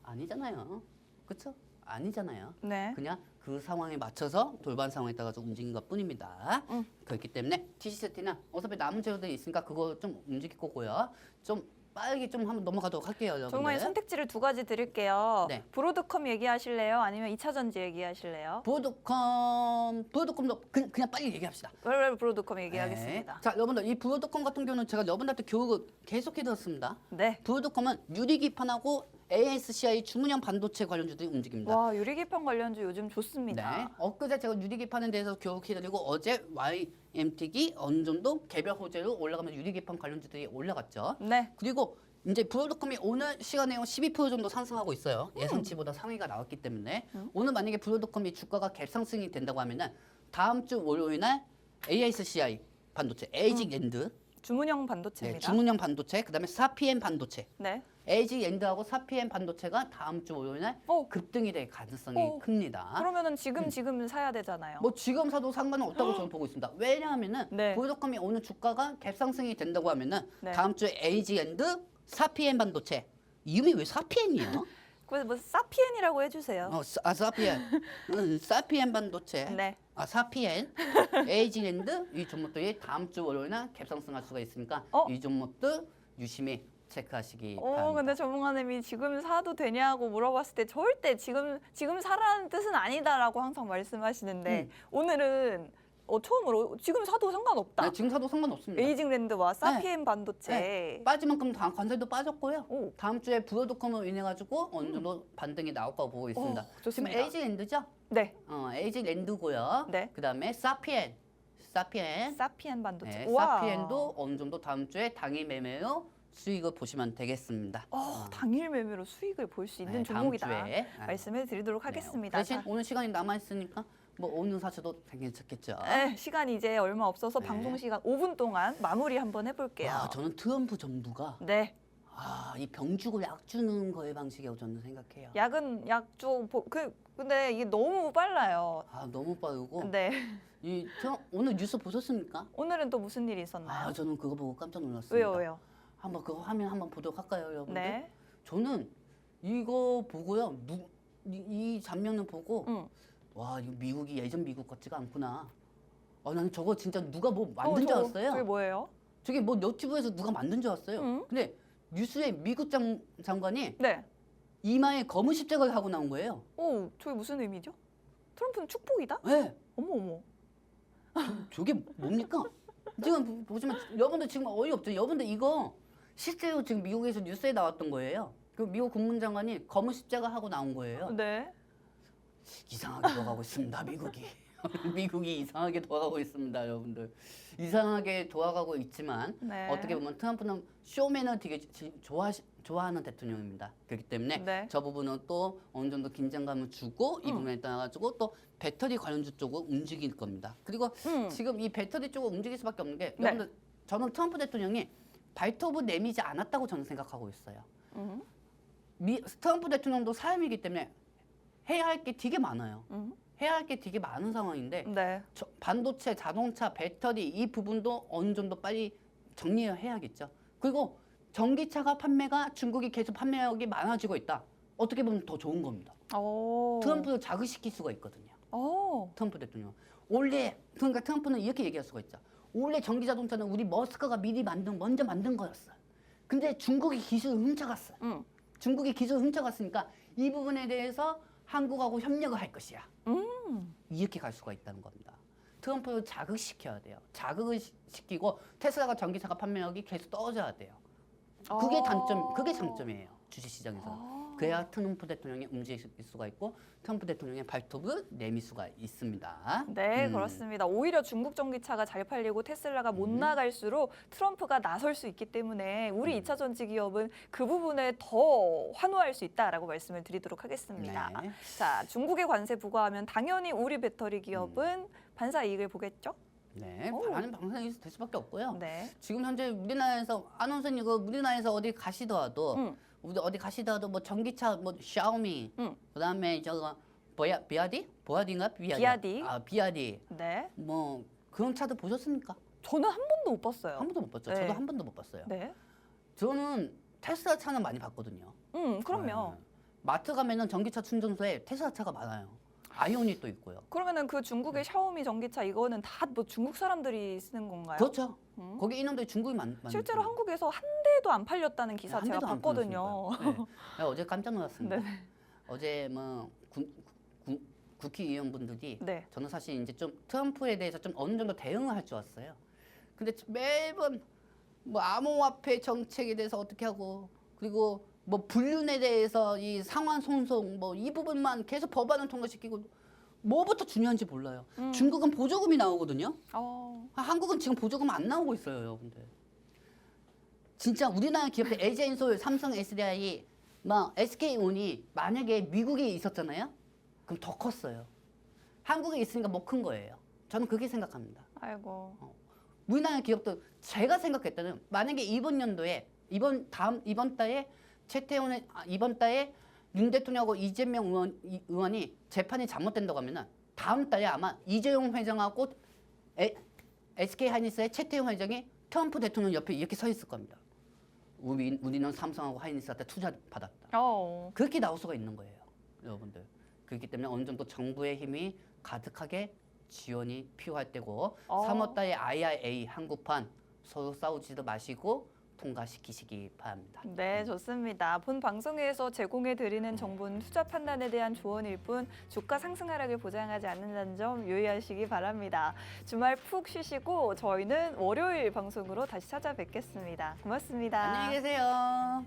Speaker 2: 아니잖아요. 그렇죠? 아니잖아요.
Speaker 1: 네.
Speaker 2: 그냥 그 상황에 맞춰서 돌발 상황에 따라서 움직인 것 뿐입니다. 그렇기 때문에 TCCT는 어차피 남은 재료들이 있으니까 그거 좀 움직일 거고요. 좀 빠르게 좀 한번 넘어가도록 할게요, 여러분들.
Speaker 1: 정말 선택지를 두 가지 드릴게요.
Speaker 2: 네.
Speaker 1: 브로드컴 얘기하실래요? 아니면 2차 전지 얘기하실래요?
Speaker 2: 브로드컴도 그냥 빨리 얘기합시다.
Speaker 1: 왜 브로드컴 얘기하겠습니다.
Speaker 2: 네. 자, 여러분들 이 브로드컴 같은 경우는 제가 여러분들한테 교육을 계속해 드렸습니다.
Speaker 1: 네.
Speaker 2: 브로드컴은 유리기판하고 ASCI 주문형 반도체 관련주들이 움직입니다.
Speaker 1: 와, 유리기판 관련주 요즘 좋습니다.
Speaker 2: 네. 엊그제 제가 유리기판에 대해서 교육해드리고 어제 YMT기 어느 정도 개별 호재로 올라가면서 유리기판 관련주들이 올라갔죠.
Speaker 1: 네.
Speaker 2: 그리고 이제 브로드컴이 오늘 시간에 12% 정도 상승하고 있어요. 예상치보다 상위가 나왔기 때문에 오늘 만약에 브로드컴이 주가가 갭상승이 된다고 하면은 다음 주 월요일 날 ASCI 반도체, 에이직 엔드,
Speaker 1: 주문형
Speaker 2: 네,
Speaker 1: 반도체입니다.
Speaker 2: 주문형 반도체, 그다음에 4PM 반도체.
Speaker 1: 네.
Speaker 2: 에이직 엔드하고 4PM 반도체가 다음 주 월요일 날 급등이 될 가능성이 큽니다.
Speaker 1: 그러면은 지금 사야 되잖아요.
Speaker 2: 뭐 지금 사도 상관은 없다고 저는 보고 있습니다. 왜냐하면은
Speaker 1: 네.
Speaker 2: 브로드컴이 오늘 주가가 갭상승이 된다고 하면은
Speaker 1: 네.
Speaker 2: 다음 주에 에이직 엔드, 4PM 반도체 이름이 왜 사피엔이야?
Speaker 1: 그래서 뭐 사피엔이라고 해주세요.
Speaker 2: 사피엔. 사피엔 반도체.
Speaker 1: 네.
Speaker 2: 사피엔. 에이징랜드 이 종목들이 다음 주 월요일날 갭상승할 수가 있으니까 이 종목들 유심히 체크하시기 바랍니다.
Speaker 1: 근데 전문가님이 지금 사도 되냐고 물어봤을 때 절대 지금 사라는 뜻은 아니다라고 항상 말씀하시는데 오늘은 처음으로 지금 사도 상관없다.
Speaker 2: 네, 지금 사도 상관없습니다.
Speaker 1: 에이징랜드와 사피엔 반도체.
Speaker 2: 네. 빠질 만큼 관세도 빠졌고요. 다음 주에 브로드컴으로 인해 가지고 어느 정도 반등이 나올 거 보고 있습니다. 지금
Speaker 1: 좋습니다.
Speaker 2: 에이징랜드죠?
Speaker 1: 네.
Speaker 2: 에이징랜드고요.
Speaker 1: 네.
Speaker 2: 그다음에 사피엔
Speaker 1: 반도체.
Speaker 2: 네,
Speaker 1: 우와.
Speaker 2: 사피엔도 어느 정도 다음 주에 당일 매매로 수익을 보시면 되겠습니다.
Speaker 1: 당일 매매로 수익을 볼 수 있는
Speaker 2: 네,
Speaker 1: 종목이다.
Speaker 2: 다음 주에.
Speaker 1: 말씀을 드리도록 하겠습니다.
Speaker 2: 대신 오늘 시간이 남아 있으니까 뭐 오늘 사셔도 괜찮겠죠.
Speaker 1: 네, 시간이 이제 얼마 없어서
Speaker 2: 네.
Speaker 1: 방송 시간 5분 동안 마무리 한번 해볼게요.
Speaker 2: 저는 트럼프 정부가
Speaker 1: 네.
Speaker 2: 이 병 주고 약 주는 거의 방식이라고 저는 생각해요.
Speaker 1: 약은 약주 근데 이게 너무 빨라요.
Speaker 2: 너무 빠르고.
Speaker 1: 네.
Speaker 2: 오늘 뉴스 보셨습니까?
Speaker 1: 오늘은 또 무슨 일이 있었나요?
Speaker 2: 저는 그거 보고 깜짝 놀랐습니다.
Speaker 1: 왜요?
Speaker 2: 한번 그거 화면 한번 보도록 할까요, 여러분들?
Speaker 1: 네.
Speaker 2: 저는 이거 보고요. 이 장면을 보고 와, 이거 미국이 예전 미국 같지가 않구나. 나는 저거 진짜 누가 뭐 만든 줄 알았어요.
Speaker 1: 그게 뭐예요?
Speaker 2: 저게 뭐 너튜브에서 누가 만든 줄 알았어요. 근데 뉴스에 미국 장관이
Speaker 1: 네.
Speaker 2: 이마에 검은 십자가를 하고 나온 거예요.
Speaker 1: 저게 무슨 의미죠? 트럼프는 축복이다?
Speaker 2: 네.
Speaker 1: 어머.
Speaker 2: 저게 뭡니까? 지금 보시면 여러분들 지금 어이없죠. 여러분들 이거 실제로 지금 미국에서 뉴스에 나왔던 거예요. 그 미국 국무장관이 검은 십자가 하고 나온 거예요.
Speaker 1: 네.
Speaker 2: 이상하게 돌아가고 있습니다, 미국이. 미국이 이상하게 돌아가고 있습니다, 여러분들. 이상하게 돌아가고 있지만
Speaker 1: 네.
Speaker 2: 어떻게 보면 트럼프는 쇼맨을 되게 좋아하는 대통령입니다. 그렇기 때문에
Speaker 1: 네.
Speaker 2: 저 부분은 또 어느 정도 긴장감을 주고 이 부분에 따라 가지고 또 배터리 관련주 쪽으로 움직일 겁니다. 그리고 지금 이 배터리 쪽으로 움직일 수밖에 없는 게 여러분들 저는 트럼프 대통령이 발톱을 내미지 않았다고 저는 생각하고 있어요. 트럼프 대통령도 사람이기 때문에 해야 할 게 되게 많아요. 해야 할 게 되게 많은 상황인데
Speaker 1: 네.
Speaker 2: 반도체, 자동차, 배터리 이 부분도 어느 정도 빨리 정리해야겠죠. 그리고 전기차가 판매가 중국이 계속 판매량이 많아지고 있다. 어떻게 보면 더 좋은 겁니다. 트럼프를 자극시킬 수가 있거든요. 트럼프 대통령. 그러니까 트럼프는 이렇게 얘기할 수가 있죠. 원래 전기 자동차는 우리 머스크가 미리 먼저 만든 거였어요. 근데 중국이 기술을 훔쳐갔어요. 중국이 기술을 훔쳐갔으니까 이 부분에 대해서 한국하고 협력을 할 것이야. 이렇게 갈 수가 있다는 겁니다. 트럼프를 자극시켜야 돼요. 자극을 시키고 테슬라가 전기차가 판매력이 계속 떨어져야 돼요. 그게 장점이에요. 주식시장에서. 그래야 트럼프 대통령이 움직일 수가 있고 트럼프 대통령의 발톱을 내밀 수가 있습니다.
Speaker 1: 네, 그렇습니다. 오히려 중국 전기차가 잘 팔리고 테슬라가 못 나갈수록 트럼프가 나설 수 있기 때문에 우리 2차 전지 기업은 그 부분에 더 환호할 수 있다라고 말씀을 드리도록 하겠습니다.
Speaker 2: 네.
Speaker 1: 자, 중국의 관세 부과하면 당연히 우리 배터리 기업은 반사 이익을 보겠죠?
Speaker 2: 네, 바라는 방송이 될 수밖에 없고요.
Speaker 1: 네.
Speaker 2: 지금 현재 우리나라에서 아나운서님 이거 우리나라에서 어디 가시더라도 뭐 전기차 뭐 샤오미 그다음에 저거 비아디인가
Speaker 1: 비아디.
Speaker 2: 비아디.
Speaker 1: 네.
Speaker 2: 뭐 그런 차도 보셨습니까?
Speaker 1: 저는 한 번도 못 봤어요.
Speaker 2: 한 번도 못 봤죠.
Speaker 1: 네.
Speaker 2: 저도 한 번도 못 봤어요.
Speaker 1: 네.
Speaker 2: 저는 테슬라 차는 많이 봤거든요.
Speaker 1: 그럼요.
Speaker 2: 네. 마트 가면은 전기차 충전소에 테슬라 차가 많아요. 아이오닉 도 있고요.
Speaker 1: 그러면은 그 중국의 샤오미 전기차 이거는 다 뭐 중국 사람들이 쓰는 건가요?
Speaker 2: 그렇죠. 거기 인원들이 중국이 많.
Speaker 1: 실제로 한국에서 한 대도 안 팔렸다는 기사
Speaker 2: 한
Speaker 1: 제가
Speaker 2: 대도 안
Speaker 1: 봤거든요.
Speaker 2: 팔렸습니다. 네. 어제 깜짝 놀랐습니다.
Speaker 1: 네.
Speaker 2: 어제 뭐 국회의원분들이
Speaker 1: 네.
Speaker 2: 저는 사실 이제 좀 트럼프에 대해서 좀 어느 정도 대응을 할 줄 알았어요. 근데 매번 뭐 암호화폐 정책에 대해서 어떻게 하고 그리고 뭐 불륜에 대해서 이 상환 소송 뭐 이 부분만 계속 법안을 통과시키고 뭐부터 중요한지 몰라요. 중국은 보조금이 나오거든요. 한국은 지금 보조금 안 나오고 있어요, 여러분들. 진짜 우리나라 기업들 LG엔솔, 삼성, SDI, 막 SK온이 만약에 미국에 있었잖아요. 그럼 더 컸어요. 한국에 있으니까 못 큰 거예요. 저는 그렇게 생각합니다.
Speaker 1: 아이고.
Speaker 2: 우리나라 기업도 제가 생각했다는 만약에 이번 달에 이번 달에 윤 대통령하고 이재명 의원이 재판이 잘못된다고 하면은 다음 달에 아마 이재용 회장하고 SK 하이닉스의 최태용 회장이 트럼프 대통령 옆에 이렇게 서 있을 겁니다. 우리는 삼성하고 하이닉스한테 투자 받았다. 그렇게 나올 수가 있는 거예요, 여러분들. 그렇기 때문에 어느 정도 정부의 힘이 가득하게 지원이 필요할 때고 3월 달에 IRA 한국판 서로 싸우지도 마시고 통과시키시기 바랍니다.
Speaker 1: 네, 좋습니다. 본 방송에서 제공해드리는 정보는 투자 판단에 대한 조언일 뿐 주가 상승 하락을 보장하지 않는다는 점 유의하시기 바랍니다. 주말 푹 쉬시고 저희는 월요일 방송으로 다시 찾아뵙겠습니다. 고맙습니다.
Speaker 2: 안녕히 계세요.